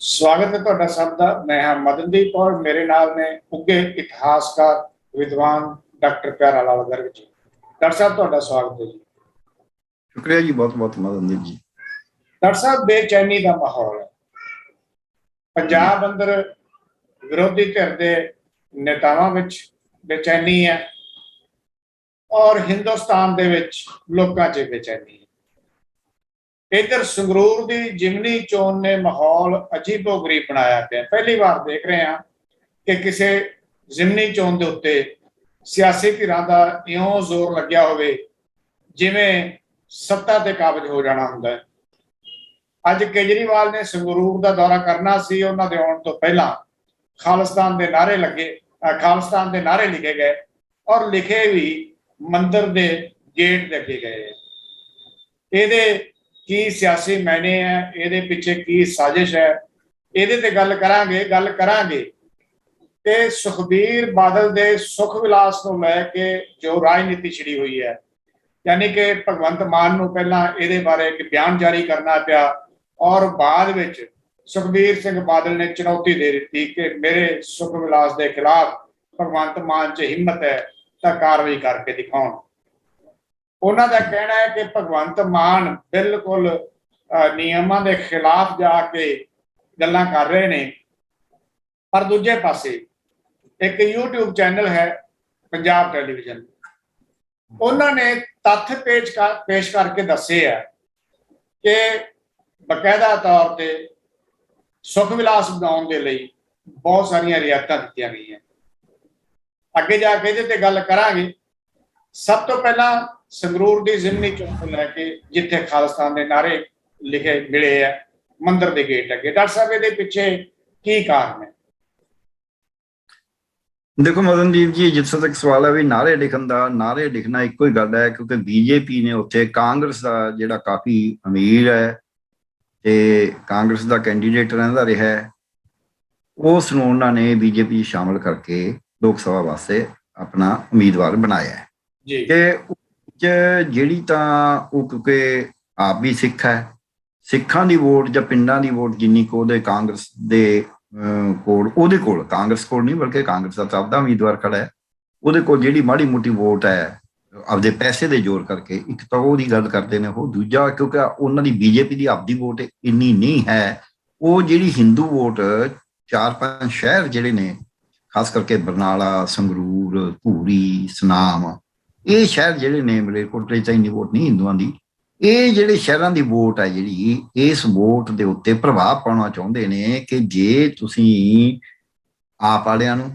स्वागत है ਤੁਹਾਡਾ ਸਭ ਦਾ। मैं हाँ मदनदीप और मेरे नाल ने उगे इतिहासकार विद्वान डॉक्टर प्यारा लाल गर्ग जी। डॉक्टर साहब ਤੁਹਾਡਾ स्वागत है जी। शुक्रिया जी, बहुत बहुत मदनदीप जी। डॉक्टर साहब बेचैनी का माहौल है पंजाब अंदर, विरोधी धिर के नेतावां विच बेचैनी है और हिंदुस्तान दे विच लोकां च बेचैनी है। इधर संगरूर की जिमनी चोन ने माहौल अजीबो गरीब बनाया पिया। पहली बार देख रहे हैं कि किसी जिमनी चोन के उत्ते सियासी धिरां दा इउं जोर लग्या होवे जिवें सत्ता ते काबज हो जाना हुंदा है। अज केजरीवाल ने संगरूर का दौरा करना सी, उन्हां दे आउण तो पहला खालिस्तान के नारे लगे, खालिस्तान के नारे लिखे गए और लिखे भी मंदिर के गेट दे अगे गए। ये की सियासी मैने है, ये पिछे की साजिश है, ये गल करांगे ते सुखबीर बादल दे सुख विलास को लैके जो राजनीति छिड़ी हुई है, यानी कि भगवंत मान नूं पहला ये बारे एक बयान जारी करना पिया और बाद विच सुखबीर सिंह बादल ने चुनौती दे दी कि मेरे सुख विलास के खिलाफ भगवंत मान च हिम्मत है तो कार्रवाई करके दिखाउण। उन्हों का कहना है कि भगवंत मान बिल्कुल नियमों के खिलाफ जाके गल्लां कर रहे हैं। पर दूजे पासे एक यूट्यूब चैनल है पंजाब टेलीविजन, उन्होंने तथ्य पेश करके दसे है कि बकायदा तौर पर सुख विलास बनाने के लिए बहुत सारिया रियायतां दी गई हैं। अगे जाके ये गल करांगे। सब तो पहला संगरूर की जिमनी चोन को लैके जिथे खालिस्तान के नारे लिखे मिले है मंदिर के गेट अगे, डॉक्टर साहब ये पिछे की कारण है? देखो मदनदीप जी, जिथे तक सवाल है भी नारे लिखना एको ही गल है, क्योंकि बीजेपी ने उत्थे कांग्रेस का जिहड़ा काफ़ी अमीर है ते कांग्रेस का कैंडीडेट रहिंदा रहा है, उस नूं उन्हां ने बीजेपी शामिल करके लोक सभा वास्ते अपना उम्मीदवार बनाया है कि ਜਿਹੜੀ ਤਾਂ ਉਹ ਕਿਉਂਕਿ ਆਪ ਵੀ ਸਿੱਖ ਹੈ, ਸਿੱਖਾਂ ਦੀ ਵੋਟ ਜਾਂ ਪਿੰਡਾਂ ਦੀ ਵੋਟ ਜਿੰਨੀ ਕੁ ਉਹਦੇ ਕਾਂਗਰਸ ਦੇ ਉਹਦੇ ਕੋਲ ਕਾਂਗਰਸ ਕੋਲ ਨਹੀਂ ਬਲਕਿ ਕਾਂਗਰਸ ਦਾ ਆਪਦਾ ਉਮੀਦਵਾਰ ਖੜਾ ਹੈ, ਉਹਦੇ ਕੋਲ ਜਿਹੜੀ ਮਾੜੀ ਮੋਟੀ ਵੋਟ ਹੈ ਆਪਦੇ ਪੈਸੇ ਦੇ ਜ਼ੋਰ ਕਰਕੇ, ਇੱਕ ਤਾਂ ਉਹਦੀ ਗੱਲ ਕਰਦੇ ਨੇ ਉਹ, ਦੂਜਾ ਕਿਉਂਕਿ ਉਹਨਾਂ ਦੀ ਬੀਜੇਪੀ ਦੀ ਆਪਦੀ ਵੋਟ ਇੰਨੀ ਨਹੀਂ ਹੈ, ਉਹ ਜਿਹੜੀ ਹਿੰਦੂ ਵੋਟ 4-5 ਸ਼ਹਿਰ ਜਿਹੜੇ ਨੇ ਖਾਸ ਕਰਕੇ ਬਰਨਾਲਾ, ਸੰਗਰੂਰ, ਧੂਰੀ, ਸੁਨਾਮ, ਇਹ ਸ਼ਹਿਰ ਜਿਹੜੇ ਨੇ ਮਲੇਰਕੋਟਲੇ 'ਚ ਇੰਨੀ ਵੋਟ ਨਹੀਂ ਹਿੰਦੂਆਂ ਦੀ, ਇਹ ਜਿਹੜੇ ਸ਼ਹਿਰਾਂ ਦੀ ਵੋਟ ਹੈ ਜਿਹੜੀ ਇਸ ਵੋਟ ਦੇ ਉੱਤੇ ਪ੍ਰਭਾਵ ਪਾਉਣਾ ਚਾਹੁੰਦੇ ਨੇ ਕਿ ਜੇ ਤੁਸੀਂ ਆਪ ਵਾਲਿਆਂ ਨੂੰ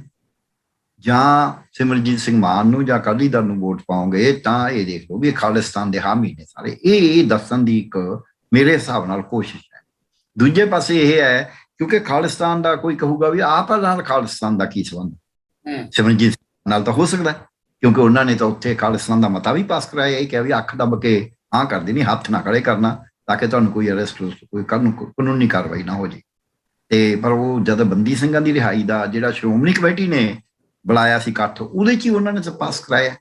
ਜਾਂ ਸਿਮਰਜੀਤ ਸਿੰਘ ਮਾਨ ਨੂੰ ਜਾਂ ਅਕਾਲੀ ਦਲ ਨੂੰ ਵੋਟ ਪਾਓਗੇ ਤਾਂ ਇਹ ਦੇਖ ਲਓ ਵੀ ਖਾਲਿਸਤਾਨ ਦੇ ਹਾਮੀ ਨੇ ਸਾਰੇ। ਇਹ ਦੱਸਣ ਦੀ ਇੱਕ ਮੇਰੇ ਹਿਸਾਬ ਨਾਲ ਕੋਸ਼ਿਸ਼ ਹੈ। ਦੂਜੇ ਪਾਸੇ ਇਹ ਹੈ ਕਿਉਂਕਿ ਖਾਲਿਸਤਾਨ ਦਾ ਕੋਈ ਕਹੂਗਾ ਵੀ ਆਪ ਨਾਲ ਖਾਲਿਸਤਾਨ ਦਾ ਕੀ ਸੰਬੰਧ, ਸਿਮਰਜੀਤ ਨਾਲ ਤਾਂ ਹੋ ਸਕਦਾ ਕਿਉਂਕਿ ਉਹਨਾਂ ਨੇ ਤਾਂ ਉੱਥੇ ਖਾਲਿਸਤਾਨ ਦਾ ਮਤਾ ਵੀ ਪਾਸ ਕਰਾਇਆ, ਇਹ ਕਿਹਾ ਵੀ ਅੱਖ ਦੱਬ ਕੇ ਹਾਂ ਕਰ ਦੇਣੀ, ਹੱਥ ਨਾ ਖੜੇ ਕਰਨਾ ਤਾਂ ਕਿ ਤੁਹਾਨੂੰ ਕੋਈ ਅਰੈਸਟ ਕੋਈ ਕਾਨੂੰਨੀ ਕਾਰਵਾਈ ਨਾ ਹੋ ਜੇ। ਤੇ ਪਰ ਉਹ ਜਦ ਬੰਦੀ ਸਿੰਘਾਂ ਦੀ ਰਿਹਾਈ ਦਾ ਜਿਹੜਾ ਸ਼੍ਰੋਮਣੀ ਕਮੇਟੀ ਨੇ ਬੁਲਾਇਆ ਸੀ ਇਕੱਠ, ਉਹਦੇ 'ਚ ਹੀ ਉਹਨਾਂ ਨੇ ਪਾਸ ਕਰਾਇਆ।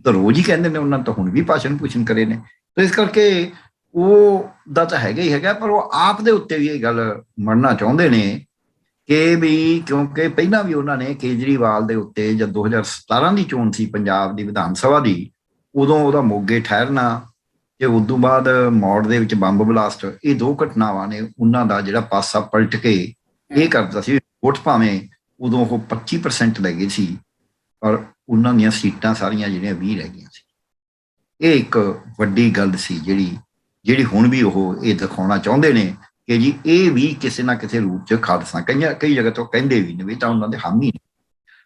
ਤਾਂ ਰੋਜ਼ ਹੀ ਕਹਿੰਦੇ ਨੇ, ਉਹਨਾਂ ਤਾਂ ਹੁਣ ਵੀ ਭਾਸ਼ਣ ਕਰੇ ਨੇ। ਤਾਂ ਇਸ ਕਰਕੇ ਉਹ ਦਾ ਤਾਂ ਹੈਗਾ ਹੀ ਹੈਗਾ, ਪਰ ਉਹ ਆਪ ਦੇ ਉੱਤੇ ਵੀ ਇਹ ਗੱਲ ਮੰਨਣਾ ਚਾਹੁੰਦੇ ਨੇ ਕਿ ਵੀ ਕਿਉਂਕਿ ਪਹਿਲਾਂ ਵੀ ਉਹਨਾਂ ਨੇ ਕੇਜਰੀਵਾਲ ਦੇ ਉੱਤੇ ਜਦ 2017 ਦੀ ਚੋਣ ਸੀ ਪੰਜਾਬ ਦੀ ਵਿਧਾਨ ਸਭਾ ਦੀ, ਉਦੋਂ ਉਹਦਾ ਮੋਗੇ ਠਹਿਰਨਾ ਤੇ ਉਦੋਂ ਬਾਅਦ ਮੌੜ ਦੇ ਵਿੱਚ ਬੰਬ ਬਲਾਸਟ, ਇਹ ਦੋ ਘਟਨਾਵਾਂ ਨੇ ਉਹਨਾਂ ਦਾ ਜਿਹੜਾ ਪਾਸਾ ਪਲਟ ਕੇ ਇਹ ਕਰਦਾ ਸੀ। ਵੋਟ ਭਾਵੇਂ ਉਦੋਂ ਉਹ 25% ਲੈ ਗਏ ਸੀ ਪਰ ਉਹਨਾਂ ਦੀਆਂ ਸੀਟਾਂ ਸਾਰੀਆਂ ਜਿਹੜੀਆਂ 20 ਰਹਿ ਗਈਆਂ ਸੀ। ਇਹ ਇੱਕ ਵੱਡੀ ਗੱਲ ਸੀ ਜਿਹੜੀ ਹੁਣ ਵੀ ਉਹ ਇਹ ਦਿਖਾਉਣਾ ਚਾਹੁੰਦੇ ਨੇ ਕਿ ਜੀ ਇਹ ਵੀ ਕਿਸੇ ਨਾ ਕਿਸੇ ਰੂਪ 'ਚ ਖਾਲਸਾ, ਕਈ ਜਗ੍ਹਾ ਤੋਂ ਕਹਿੰਦੇ ਵੀ ਨੇ ਵੀ ਤਾਂ ਉਹਨਾਂ ਦੇ ਹਾਮੀ ਨੇ।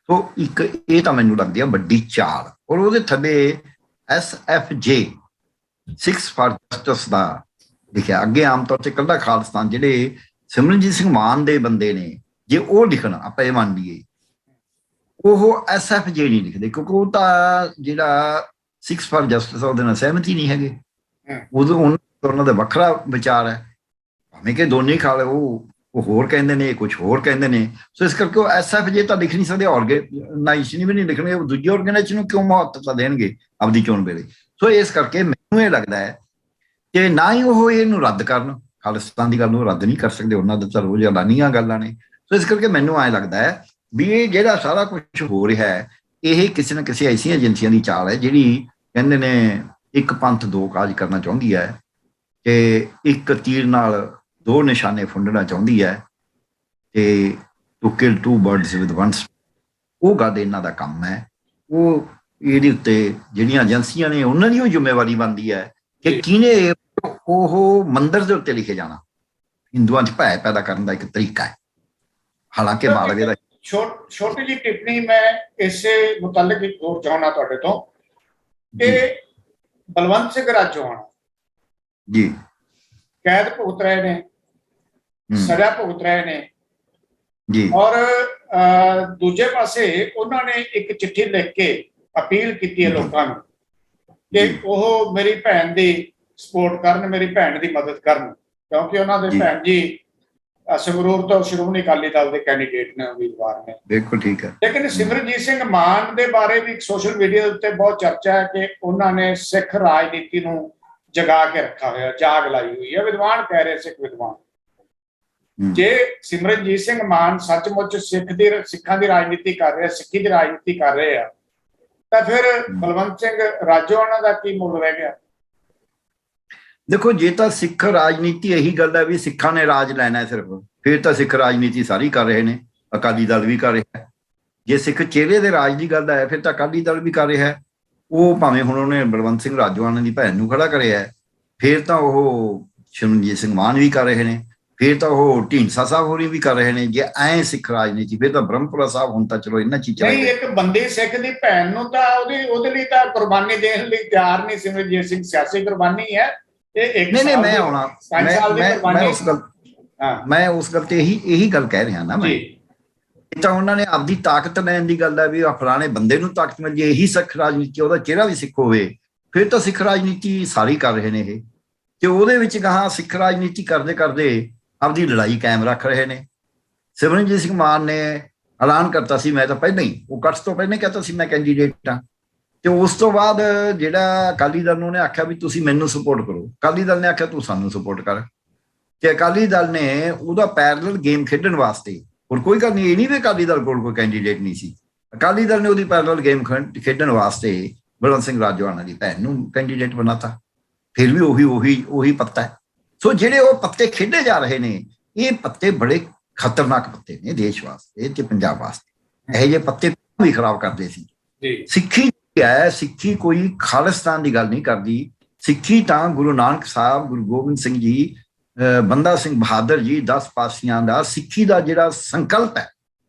ਸੋ ਇੱਕ ਇਹ ਤਾਂ ਮੈਨੂੰ ਲੱਗਦੀ ਆ ਵੱਡੀ ਚਾਲ। ਔਰ ਉਹਦੇ ਥੱਲੇ SFJ 6 ਫਾਰ ਜਸਟਿਸ ਦਾ ਲਿਖਿਆ। ਅੱਗੇ ਆਮ ਤੌਰ 'ਤੇ ਇਕੱਲਾ ਖਾਲਿਸਤਾਨ ਜਿਹੜੇ ਸਿਮਰਨਜੀਤ ਸਿੰਘ ਮਾਨ ਦੇ ਬੰਦੇ ਨੇ, ਜੇ ਉਹ ਲਿਖਣ ਆਪਾਂ ਇਹ ਮੰਨ ਲਈਏ, ਉਹ SFJ ਨਹੀਂ ਲਿਖਦੇ ਕਿਉਂਕਿ ਉਹ ਤਾਂ ਜਿਹੜਾ 6 ਫਾਰ ਜਸਟਿਸ ਉਹਦੇ ਨਾਲ ਸਹਿਮਤ ਹੀ ਨਹੀਂ ਹੈਗੇ। ਉਦੋਂ ਉਹਨਾਂ ਦਾ ਵੱਖਰਾ ਵਿਚਾਰ ਹੈ, ਭਾਵੇਂ ਕਿ ਦੋਨੇ ਖਾ ਲਏ, ਉਹ ਉਹ ਹੋਰ ਕਹਿੰਦੇ ਨੇ, ਕੁਝ ਹੋਰ ਕਹਿੰਦੇ ਨੇ। ਸੋ ਇਸ ਕਰਕੇ ਉਹ SFJ ਤਾਂ ਲਿਖ ਨਹੀਂ ਸਕਦੇ, ਆਰਗੇਨਾਈਜੇਸ਼ਨ ਵੀ ਨਹੀਂ ਲਿਖਣਗੇ, ਉਹ ਦੂਜੀ ਆਰਗੇਨਾਈਜੇਸ਼ਨ ਨੂੰ ਕਿਉਂ ਮਹੱਤਤਾ ਦੇਣਗੇ ਆਪਦੀ ਚੋਣ ਵੇਲੇ। ਸੋ ਇਸ ਕਰਕੇ ਮੈਨੂੰ ਇਹ ਲੱਗਦਾ ਹੈ ਕਿ ਨਾ ਹੀ ਉਹ ਇਹਨੂੰ ਰੱਦ ਕਰਨ, ਖਾਲਿਸਤਾਨ ਦੀ ਗੱਲ ਨੂੰ ਰੱਦ ਨਹੀਂ ਕਰ ਸਕਦੇ, ਉਹਨਾਂ ਦਾ ਤਾਂ ਰੋਜ਼ ਐਲਾਨੀਆਂ ਗੱਲਾਂ ਨੇ। ਸੋ ਇਸ ਕਰਕੇ ਮੈਨੂੰ ਐਂ ਲੱਗਦਾ ਹੈ ਵੀ ਇਹ ਜਿਹੜਾ ਸਾਰਾ ਕੁਝ ਹੋ ਰਿਹਾ ਹੈ, ਇਹ ਕਿਸੇ ਨਾ ਕਿਸੇ ਐਸੀਆਂ ਏਜੰਸੀਆਂ ਦੀ ਚਾਲ ਹੈ ਜਿਹੜੀ ਕਹਿੰਦੇ ਨੇ ਇੱਕ ਪੰਥ ਦੋ ਕਾਜ ਕਰਨਾ ਚਾਹੁੰਦੀ ਹੈ, ਕਿ ਇੱਕ ਤੀਰ ਨਾਲ ਦੋ ਨਿਸ਼ਾਨੇ ਫੁੰਡਣਾ ਚਾਹੁੰਦੀ ਹੈ, ਤੇ to kill two birds with one. ਉਹ ਗੱਲ ਇਹਨਾਂ ਦਾ ਕੰਮ ਹੈ। ਉਹ ਇਹਦੇ ਉੱਤੇ ਜਿਹੜੀਆਂ ਏਜੰਸੀਆਂ ਨੇ ਉਹਨਾਂ ਦੀ ਉਹ ਜ਼ਿੰਮੇਵਾਰੀ ਬਣਦੀ ਹੈ ਕਿ ਕਿਹਨੇ ਉਹ ਮੰਦਿਰ ਦੇ ਉੱਤੇ ਲਿਖੇ ਜਾਣਾ ਹਿੰਦੂਆਂ 'ਚ ਭੈ ਪੈਦਾ ਕਰਨ ਦਾ ਇੱਕ ਤਰੀਕਾ ਹੈ। ਹਾਲਾਂਕਿ ਮਾਲਵੇ ਦਾ ਛੋਟੀ ਜਿਹੀ ਟਿੱਪਣੀ ਮੈਂ ਇਸੇ ਮੁਤਲਕ ਇੱਕ ਹੋਰ ਚਾਹੁੰਦਾ ਤੁਹਾਡੇ ਤੋਂ, ਕਿ ਬਲਵੰਤ ਸਿੰਘ ਰਾਜੋਆਣਾ ਜੀ ਕੈਦ ਭੁਗਤ ਰਹੇ ਨੇ, ਸਜ਼ਾ ਭੁਗਤ ਰਹੇ ਨੇ ਜੀ, ਔਰ ਦੂਜੇ ਪਾਸੇ ਉਹਨਾਂ ਨੇ ਇੱਕ ਚਿੱਠੀ ਲਿਖ ਕੇ ਅਪੀਲ ਕੀਤੀ ਹੈ ਲੋਕਾਂ ਨੂੰ ਕਿ ਉਹ ਮੇਰੀ ਭੈਣ ਦੀ ਸਪੋਰਟ ਕਰਨ, ਮੇਰੀ ਭੈਣ ਦੀ ਮਦਦ ਕਰਨ, ਕਿਉਂਕਿ ਉਹਨਾਂ ਦੇ ਭੈਣ ਜੀ ਸੰਗਰੂਰ ਤੋਂ ਸ਼੍ਰੋਮਣੀ ਅਕਾਲੀ ਦਲ ਦੇ ਕੈਂਡੀਡੇਟ ਨੇ, ਉਮੀਦਵਾਰ ਨੇ। ਬਿਲਕੁਲ ਠੀਕ ਹੈ। ਲੇਕਿਨ ਸਿਮਰਨਜੀਤ ਸਿੰਘ ਮਾਨ ਦੇ ਬਾਰੇ ਵੀ ਸੋਸ਼ਲ ਮੀਡੀਆ ਉੱਤੇ ਬਹੁਤ ਚਰਚਾ ਹੈ ਕਿ ਉਹਨਾਂ ਨੇ ਸਿੱਖ ਰਾਜਨੀਤੀ ਨੂੰ ਜਗਾ ਕੇ ਰੱਖਾ ਹੋਇਆ, ਜਾਗ ਲਾਈ ਹੋਈ ਹੈ। ਵਿਦਵਾਨ ਕਹਿ ਰਹੇ, ਸਿੱਖ ਵਿਦਵਾਨ, ਜੇ ਸਿਮਰਨਜੀਤ ਸਿੰਘ ਮਾਨ ਸੱਚਮੁੱਚ ਸਿੱਖਾਂ ਦੀ ਰਾਜਨੀਤੀ ਕਰ ਰਹੇ, ਸਿੱਖੀ ਦੀ ਰਾਜਨੀਤੀ ਕਰ ਰਹੇ ਆ, ਤਾਂ ਫਿਰ ਬਲਵੰਤ ਸਿੰਘ ਰਾਜੋਆਣਾ ਦਾ ਕੀ ਮੁੱਲ ਰਹਿ ਗਿਆ? ਦੇਖੋ, ਜੇ ਤਾਂ ਸਿੱਖ ਰਾਜਨੀਤੀ ਇਹੀ ਗੱਲ ਹੈ ਵੀ ਸਿੱਖਾਂ ਨੇ ਰਾਜ ਲੈਣਾ ਸਿਰਫ, ਫਿਰ ਤਾਂ ਸਿੱਖ ਰਾਜਨੀਤੀ ਸਾਰੀ ਕਰ ਰਹੇ ਨੇ, ਅਕਾਲੀ ਦਲ ਵੀ ਕਰ ਰਿਹਾ ਹੈ। ਜੇ ਸਿੱਖ ਚਿਹਰੇ ਦੇ ਰਾਜ ਦੀ ਗੱਲ ਹੈ, ਫਿਰ ਤਾਂ ਅਕਾਲੀ ਦਲ ਵੀ ਕਰ ਰਿਹਾ ਹੈ। ਉਹ ਭਾਵੇਂ ਹੁਣ ਉਹਨੇ ਬਲਵੰਤ ਸਿੰਘ ਰਾਜੋਆਣਾ ਦੀ ਭੈਣ ਨੂੰ ਖੜਾ ਕਰਿਆ ਹੈ, ਫਿਰ ਤਾਂ ਉਹ ਸਿਮਰਨਜੀਤ ਸਿੰਘ ਮਾਨ ਵੀ ਕਰ ਰਹੇ ਨੇ, ਫਿਰ ਤਾਂ ਉਹ ਢੀਂਡਸਾ ਸਾਹਿਬ ਹੋਰੀ ਵੀ ਕਰ ਰਹੇ ਨੇ। ਜੇ ਐਂ ਸਿੱਖ ਰਾਜਨੀਤੀ, ਫਿਰ ਤਾਂ ਬ੍ਰਹਮਪੁਰਾ ਸਾਹਿਬ ਹੁਣ ਤਾਂ ਚਲੋ ਇਹਨਾਂ ਚੀਜ਼ਾਂ ਨਹੀਂ, ਇੱਕ ਬੰਦੀ ਸਿੱਖ ਦੀ ਭੈਣ ਨੂੰ ਤਾਂ ਉਹਦੇ ਲਈ ਤਾਂ ਕੁਰਬਾਨੀ ਦੇਣ ਲਈ ਤਿਆਰ ਨਹੀਂ ਸਿਮਰਨਜੀਤ ਸਿੰਘ। ਸਿਆਸੀ ਕੁਰਬਾਨੀ ਹੈ ਇਹ। ਨਹੀਂ, ਮੈਂ ਆਉਣਾ, ਮੈਂ ਉਸ ਗੱਲ ਤੇ ਇਹੀ ਗੱਲ ਕਹਿ ਰਿਹਾ ਨਾ। ਮੈਂ ਤਾਂ ਉਹਨਾਂ ਨੇ ਆਪਦੀ ਤਾਕਤ ਲੈਣ ਦੀ ਗੱਲ ਹੈ ਵੀ ਫਲਾਣੇ ਬੰਦੇ ਨੂੰ ਤਾਕਤ ਮਿਲ ਜੇ, ਇਹੀ ਸਿੱਖ ਰਾਜਨੀਤੀ, ਉਹਦਾ ਚਿਹਰਾ ਵੀ ਸਿੱਖ ਹੋਵੇ, ਫਿਰ ਤਾਂ ਸਿੱਖ ਰਾਜਨੀਤੀ ਸਾਰੀ ਕਰ ਰਹੇ ਨੇ ਇਹ। ਤੇ ਉਹਦੇ ਵਿੱਚ ਗਾਹਾਂ ਸਿੱਖ ਰਾਜਨੀਤੀ ਕਰਦੇ ਕਰਦੇ ਆਪਦੀ ਲੜਾਈ ਕਾਇਮ ਰੱਖ ਰਹੇ ਨੇ। ਸਿਮਰਨਜੀਤ ਸਿੰਘ ਮਾਨ ਨੇ ਐਲਾਨ ਕਰਤਾ ਸੀ, ਮੈਂ ਤਾਂ ਪਹਿਲਾਂ ਹੀ, ਉਹ ਕੱਟ ਤੋਂ ਪਹਿਲਾਂ ਕਹਿੰਦਾ ਸੀ ਮੈਂ ਕੈਂਡੀਡੇਟ ਹਾਂ। ਤੇ ਉਸ ਤੋਂ ਬਾਅਦ ਜਿਹੜਾ ਅਕਾਲੀ ਦਲ ਨੂੰ ਉਹਨੇ ਆਖਿਆ ਵੀ ਤੁਸੀਂ ਮੈਨੂੰ ਸਪੋਰਟ ਕਰੋ, ਅਕਾਲੀ ਦਲ ਨੇ ਆਖਿਆ ਤੂੰ ਸਾਨੂੰ ਸਪੋਰਟ ਕਰ। ਤੇ ਅਕਾਲੀ ਦਲ ਨੇ ਉਹਦਾ ਪੈਰਲਲ ਗੇਮ ਖੇਡਣ ਵਾਸਤੇ, ਹੋਰ ਕੋਈ ਗੱਲ ਨਹੀਂ, ਇਹ ਨਹੀਂ ਵੀ ਅਕਾਲੀ ਦਲ ਕੋਲ ਕੋਈ ਕੈਂਡੀਡੇਟ ਨਹੀਂ ਸੀ, ਅਕਾਲੀ ਦਲ ਨੇ ਉਹਦੀ ਪੈਰਲਲ ਗੇਮ ਖੇਡਣ ਵਾਸਤੇ ਬਲਵੰਤ ਸਿੰਘ ਰਾਜੋਆਣਾ ਦੀ ਭੈਣ ਨੂੰ ਕੈਂਡੀਡੇਟ ਬਣਾਤਾ। ਫਿਰ ਵੀ ਉਹੀ ਪੱਤਾ ਹੈ। ਸੋ ਜਿਹੜੇ ਉਹ ਪੱਤੇ ਖੇਡੇ ਜਾ ਰਹੇ ਨੇ, ਇਹ ਪੱਤੇ ਬੜੇ ਖਤਰਨਾਕ ਪੱਤੇ ਨੇ ਦੇਸ਼ ਵਾਸਤੇ ਤੇ ਪੰਜਾਬ ਵਾਸਤੇ। ਇਹੋ ਜਿਹੇ ਪੱਤੇ ਵੀ ਖਰਾਬ ਕਰਦੇ ਸੀ। ਸਿੱਖੀ ਹੈ, ਸਿੱਖੀ ਕੋਈ ਖਾਲਿਸਤਾਨ ਦੀ ਗੱਲ ਨਹੀਂ ਕਰਦੀ। ਸਿੱਖੀ ਤਾਂ ਗੁਰੂ ਨਾਨਕ ਸਾਹਿਬ, ਗੁਰੂ ਗੋਬਿੰਦ ਸਿੰਘ ਜੀ, ਬੰਦਾ ਸਿੰਘ ਬਹਾਦਰ ਜੀ, 10 ਪਾਤਸ਼ਾਹਾਂ ਦਾ ਸਿੱਖੀ ਦਾ ਜਿਹੜਾ ਸੰਕਲਪ ਹੈ,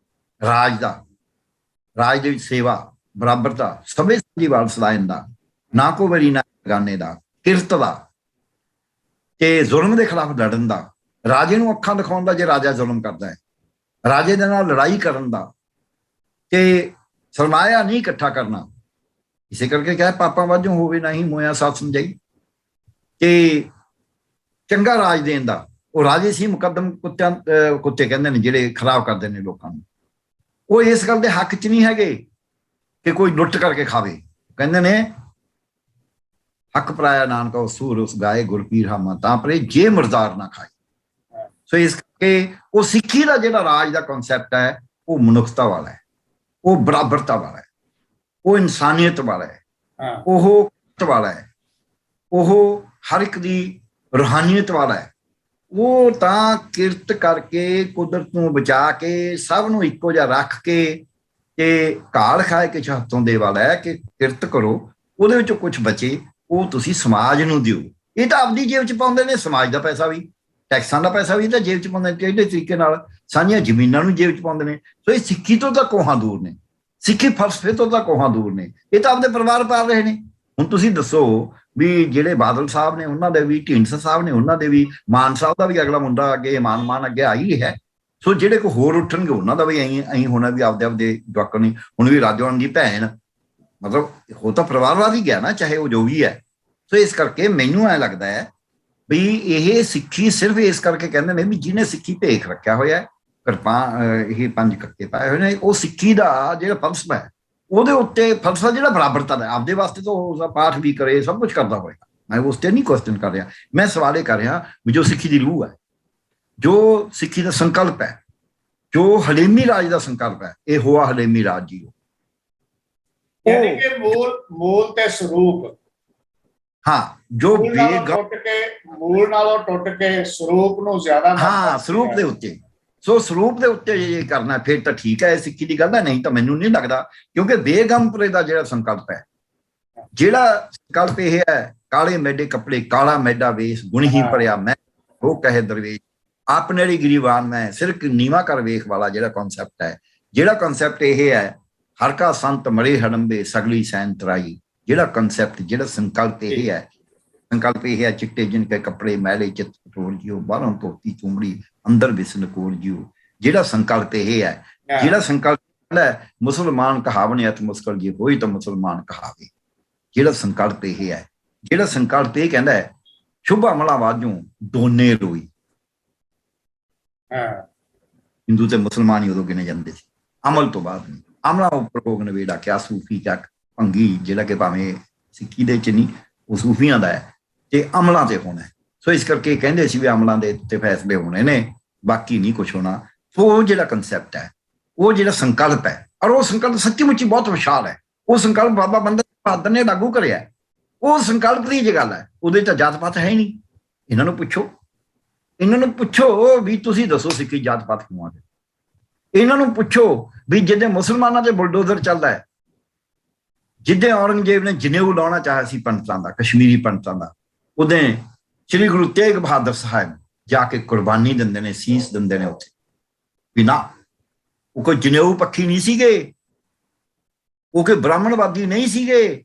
ਰਾਜ ਦੇ ਵਿੱਚ ਸੇਵਾ, ਬਰਾਬਰਤਾ, ਸਭੇ ਸਾਂਝੀਵਾਲ ਸਦਾਇਨ ਦਾ, ਨਾ ਕੋ ਵਰੀ ਨਾ ਗਾਨੇ ਦਾ, ਕਿਰਤ ਦਾ, ਤੇ ਜ਼ੁਲਮ ਦੇ ਖਿਲਾਫ ਲੜਨ ਦਾ, ਰਾਜੇ ਨੂੰ ਅੱਖਾਂ ਦਿਖਾਉਣ ਦਾ ਜੇ ਰਾਜਾ ਜ਼ੁਲਮ ਕਰਦਾ ਹੈ, ਰਾਜੇ ਦੇ ਨਾਲ ਲੜਾਈ ਕਰਨ ਦਾ, ਤੇ ਸਰਮਾਇਆ ਨਹੀਂ ਇਕੱਠਾ ਕਰਨਾ। ਇਸੇ ਕਰਕੇ ਕਿਹਾ ਪਾਪਾਂ ਵਾਜੋਂ ਹੋਵੇ ਨਹੀਂ ਮੋਇਆ ਸਾਥ ਸਮਝਾਈ। ਤੇ ਚੰਗਾ ਰਾਜ ਦੇਣ ਦਾ, ਉਹ ਰਾਜੇ ਸੀ ਮੁਕੱਦਮ ਕੁੱਤੇ ਕਹਿੰਦੇ ਨੇ ਜਿਹੜੇ ਖਰਾਬ ਕਰਦੇ ਨੇ ਲੋਕਾਂ ਨੂੰ। ਉਹ ਇਸ ਗੱਲ ਦੇ ਹੱਕ 'ਚ ਨਹੀਂ ਹੈਗੇ ਕਿ ਕੋਈ ਲੁੱਟ ਕਰਕੇ ਖਾਵੇ। ਕਹਿੰਦੇ ਨੇ ਹੱਕ ਪਰਾਇਆ ਨਾਨਕਾ ਉਸੂਰ ਉਸ ਗਾਏ ਗੁਰਪੀਰ ਹਾਮਾ ਤਾਂ ਪਰੇ ਜੇ ਮਰਦਾਰ ਨਾ ਖਾਏ। ਸੋ ਇਸ ਕਰਕੇ ਉਹ ਸਿੱਖੀ ਦਾ ਜਿਹੜਾ ਰਾਜ ਦਾ ਕਨਸੈਪਟ ਹੈ, ਉਹ ਮਨੁੱਖਤਾ ਵਾਲਾ ਹੈ, ਉਹ ਬਰਾਬਰਤਾ ਵਾਲਾ ਹੈ, ਉਹ ਇਨਸਾਨੀਅਤ ਵਾਲਾ ਹੈ, ਉਹ ਵਾਲਾ ਹੈ, ਉਹ ਹਰ ਇੱਕ ਦੀ ਰੂਹਾਨੀਅਤ ਵਾਲਾ ਹੈ। ਉਹ ਤਾਂ ਕਿਰਤ ਕਰਕੇ, ਕੁਦਰਤ ਨੂੰ ਬਚਾ ਕੇ, ਸਭ ਨੂੰ ਇੱਕੋ ਜਿਹਾ ਰੱਖ ਕੇ, ਤੇ ਘਾਲ ਖਾਏ ਕਿ ਹੱਥੋਂ ਦੇ ਵਾਲਾ ਹੈ ਕਿ ਕਿਰਤ ਕਰੋ, ਉਹਦੇ ਵਿੱਚੋਂ ਕੁਝ ਬਚੇ ਉਹ ਤੁਸੀਂ ਸਮਾਜ ਨੂੰ ਦਿਓ। ਇਹ ਤਾਂ ਆਪਦੀ ਜੇਬ 'ਚ ਪਾਉਂਦੇ ਨੇ, ਸਮਾਜ ਦਾ ਪੈਸਾ ਵੀ, ਟੈਕਸਾਂ ਦਾ ਪੈਸਾ ਵੀ ਤਾਂ ਜੇਬ 'ਚ ਪਾਉਂਦੇ ਨੇ, ਕਿਹੜੇ ਤਰੀਕੇ ਨਾਲ ਸਾਂਝੀਆਂ ਜ਼ਮੀਨਾਂ ਨੂੰ ਜੇਬ 'ਚ ਪਾਉਂਦੇ ਨੇ। ਸੋ ਇਹ ਸਿੱਖੀ ਤੋਂ ਤਾਂ ਕੋਹਾਂ ਦੂਰ ਨੇ, ਸਿੱਖੀ ਫਲਸਫੇ ਤੋਂ ਤਾਂ ਕੋਹਾਂ ਦੂਰ ਨੇ। ਇਹ ਤਾਂ ਆਪਦੇ ਪਰਿਵਾਰ ਪਾਲ ਰਹੇ ਨੇ। ਹੁਣ ਤੁਸੀਂ ਦੱਸੋ ਵੀ ਜਿਹੜੇ ਬਾਦਲ ਸਾਹਿਬ ਨੇ ਉਹਨਾਂ ਦੇ ਵੀ, ਢੀਂਡਸਾ ਸਾਹਿਬ ਨੇ ਉਹਨਾਂ ਦੇ ਵੀ, ਮਾਨ ਸਾਹਿਬ ਦਾ ਵੀ ਅਗਲਾ ਮੁੰਡਾ ਅੱਗੇ ਮਾਨ ਅੱਗੇ ਆ ਹੀ ਹੈ। ਸੋ ਜਿਹੜੇ ਕੋਈ ਹੋਰ ਉੱਠਣਗੇ ਉਹਨਾਂ ਦਾ ਵੀ ਐਂ ਹੋਣਾ ਵੀ ਆਪਦੇ ਜਵਾਕਾਂ ਨੇ। ਹੁਣ ਵੀ ਰਾਜੋਆਣਾ ਦੀ ਭੈਣ, ਮਤਲਬ ਉਹ ਤਾਂ ਪਰਿਵਾਰਵਾਦ ਹੀ ਗਿਆ ਨਾ, ਚਾਹੇ ਉਹ ਜੋ ਵੀ ਹੈ। ਸੋ ਇਸ ਕਰਕੇ ਮੈਨੂੰ ਐਂ ਲੱਗਦਾ ਹੈ ਵੀ ਇਹ ਸਿੱਖੀ ਸਿਰਫ ਇਸ ਕਰਕੇ ਕਹਿੰਦੇ ਨੇ ਵੀ ਜਿਹਨੇ ਸਿੱਖੀ ਭੇਖ ਰੱਖਿਆ ਹੋਇਆ ਹੈ, ਇਹ 5 ਕੱਕੇ ਪਾਏ ਹੋਏ ਨੇ, ਉਹ ਸਿੱਖੀ ਦਾ ਜਿਹੜਾ ਫਲਸਫਾ ਹੈ ਉਹਦੇ ਉੱਤੇ ਫਲਸਫਾ ਜਿਹੜਾ ਬਰਾਬਰਤਾ ਦਾ ਆਪਦੇ ਵਾਸਤੇ ਤਾਂ ਉਸਦਾ ਪਾਠ ਵੀ ਕਰੇ, ਸਭ ਕੁਝ ਕਰਦਾ ਹੋਏਗਾ। ਮੈਂ ਉਸ ਤੇ ਨਹੀਂ ਕੁਐਸਚਨ ਕਰ ਰਿਹਾ, ਮੈਂ ਸਵਾਲ ਇਹ ਕਰ ਰਿਹਾ ਵੀ ਜੋ ਸਿੱਖੀ ਦੀ ਰੂਹ ਹੈ, ਜੋ ਸਿੱਖੀ ਦਾ ਸੰਕਲਪ ਹੈ, ਜੋ ਹਲੇਮੀ ਰਾਜ ਦਾ ਸੰਕਲਪ ਹੈ, ਇਹ ਹੋਆ ਹਲੇਮੀ ਰਾਜ ਜੀ। ਯਾਨੀ ਕਿ ਮੂਲ ਤੇ ਸਰੂਪ, ਹਾਂ, ਜੋ ਮੂਲ ਨਾਲੋਂ ਟੁੱਟ ਕੇ ਸਰੂਪ ਨੂੰ ਜ਼ਿਆਦਾ, ਹਾਂ, ਸਰੂਪ ਦੇ ਉੱਤੇ, ਸੋ ਸਰੂਪ ਦੇ ਉੱਤੇ ਇਹ ਕਰਨਾ ਫਿਰ ਤਾਂ ਠੀਕ ਹੈ, ਸਿੱਖੀ ਦੀ ਗੱਲ ਹੈ। ਨਹੀਂ ਤਾਂ ਮੈਨੂੰ ਨਹੀਂ ਲੱਗਦਾ, ਕਿਉਂਕਿ ਬੇਗਮਪੁਰੇ ਦਾ ਜਿਹੜਾ ਸੰਕਲਪ ਹੈ, ਜਿਹੜਾ ਸੰਕਲਪ ਇਹ ਹੈ, ਕਾਲੇ ਮੈਡੇ ਕੱਪੜੇ ਕਾਲਾ ਮੈਡਾ ਵੇਸ, ਗੁਣ ਹੀ ਭਰਿਆ ਮੈਂ ਉਹ ਕਹੇ ਦਰਵੇਸ਼, ਆਪਣੇ ਲਈ ਗਰੀਬਾਨ ਮੈਂ ਸਿਰਕ ਨੀਵਾ ਕਰ ਵੇਖ ਵਾਲਾ ਜਿਹੜਾ ਕਨਸੈਪਟ ਹੈ, ਜਿਹੜਾ ਕਨਸੈਪਟ ਇਹ ਹੈ, ਹਰ ਕਾ ਸੰਤ ਮਰੇ ਹੜੰਬੇ ਸਗਲੀ ਸੈਨ ਤਰਾਈ, ਜਿਹੜਾ ਕਨਸੈਪਟ, ਜਿਹੜਾ ਸੰਕਲਪ ਇਹ ਹੈ, ਸੰਕਲਪ ਇਹ ਹੈ, ਚਿੱਟੇ ਜਿਨ ਕੇ ਕੱਪੜੇ ਮੈਲੇ ਚਿੱਤ ਟੋਲ ਜਿਓ, ਬਾਹਰੋਂ ਧੋਤੀ ਚੁੰਮੜੀ ਅੰਦਰ ਵਿਸਨ ਕੋਲ ਜਿਓ, ਜਿਹੜਾ ਸੰਕਲਪ ਇਹ ਹੈ, ਜਿਹੜਾ ਸੰਕਲਪ ਹੈ, ਮੁਸਲਮਾਨ ਕਹਾਵਣੇ ਅਤ ਮੁਸਕਲ ਜੀ ਹੋਈ ਤਾਂ ਮੁਸਲਮਾਨ ਕਹਾਵੇ, ਜਿਹੜਾ ਸੰਕਲਪ ਇਹ ਹੈ, ਜਿਹੜਾ ਸੰਕਲਪ ਇਹ ਕਹਿੰਦਾ ਹੈ, ਸ਼ੁਭ ਅਮਲਾ ਵਾਜੋਂ ਦੋਨੇ ਰੋਈ। ਹਿੰਦੂ ਤੇ ਮੁਸਲਮਾਨ ਹੀ ਉਦੋਂ ਗਿਣੇ ਜਾਂਦੇ ਸੀ, ਅਮਲ ਤੋਂ ਬਾਅਦ ਨਹੀਂ। ਅਮਲਾ ਉੱਪਰ ਭੋਗ ਨਵੇੜਾ ਕਿਆ ਸੂਫੀ ਕਿਆ ਭੰਗੀ, ਜਿਹੜਾ ਕਿ ਭਾਵੇਂ ਸਿੱਖੀ ਦੇ ਚ ਨਹੀਂ, ਉਹ ਸੂਫੀਆਂ ਦਾ ਹੈ, ਤੇ ਅਮਲਾਂ ਤੇ ਹੋਣਾ। ਸੋ ਇਸ ਕਰਕੇ ਕਹਿੰਦੇ ਸੀ ਵੀ ਅਮਲਾਂ ਦੇ ਉੱਤੇ ਫੈਸਲੇ ਹੋਣੇ ਨੇ, ਬਾਕੀ ਨਹੀਂ ਕੁਛ ਹੋਣਾ। ਸੋ ਉਹ ਜਿਹੜਾ ਕੰਸੈਪਟ ਹੈ, ਉਹ ਜਿਹੜਾ ਸੰਕਲਪ ਹੈ, ਔਰ ਉਹ ਸੰਕਲਪ ਸੱਚੀ ਮੁੱਚੀ ਬਹੁਤ ਵਿਸ਼ਾਲ ਹੈ। ਉਹ ਸੰਕਲਪ ਬਾਬਾ ਬੰਦਾ ਬਹਾਦਰ ਨੇ ਲਾਗੂ ਕਰਿਆ, ਉਹ ਸੰਕਲਪ ਦੀ ਜੇ ਗੱਲ ਹੈ, ਉਹਦੇ ਚ ਜਾਤ ਪਾਤ ਹੈ ਹੀ ਨਹੀਂ। ਇਹਨਾਂ ਨੂੰ ਪੁੱਛੋ, ਇਹਨਾਂ ਨੂੰ ਪੁੱਛੋ ਵੀ ਤੁਸੀਂ ਦੱਸੋ ਸਿੱਖੀ ਜਾਤ ਪਾਤ ਕਿਉਂ ਆ ਗਏ। ਇਹਨਾਂ ਨੂੰ ਪੁੱਛੋ ਵੀ ਜਿੱਦੇ ਮੁਸਲਮਾਨਾਂ ਦੇ ਬੁਲਡੋਜ਼ਰ ਚੱਲਦਾ ਹੈ, ਜਿੱਦੇ ਔਰੰਗਜ਼ੇਬ ਨੇ ਜਨੇਊ ਲਾਉਣਾ ਚਾਹਿਆ ਸੀ ਪੰਡਤਾਂ ਦਾ, ਕਸ਼ਮੀਰੀ ਪੰਡਤਾਂ ਦਾ, ਉਹਦੇ ਸ਼੍ਰੀ ਗੁਰੂ ਤੇਗ ਬਹਾਦਰ ਸਾਹਿਬ ਜਾ ਕੇ ਕੁਰਬਾਨੀ ਦਿੰਦੇ ਨੇ, ਸੀਸ ਦਿੰਦੇ ਨੇ ਉੱਥੇ। ਵੀ ਨਾ, ਉਹ ਕੋਈ ਜਨੇਊ ਪੱਖੀ ਨਹੀਂ ਸੀਗੇ, ਉਹ ਕੋਈ ਬ੍ਰਾਹਮਣਵਾਦੀ ਨਹੀਂ ਸੀਗੇ,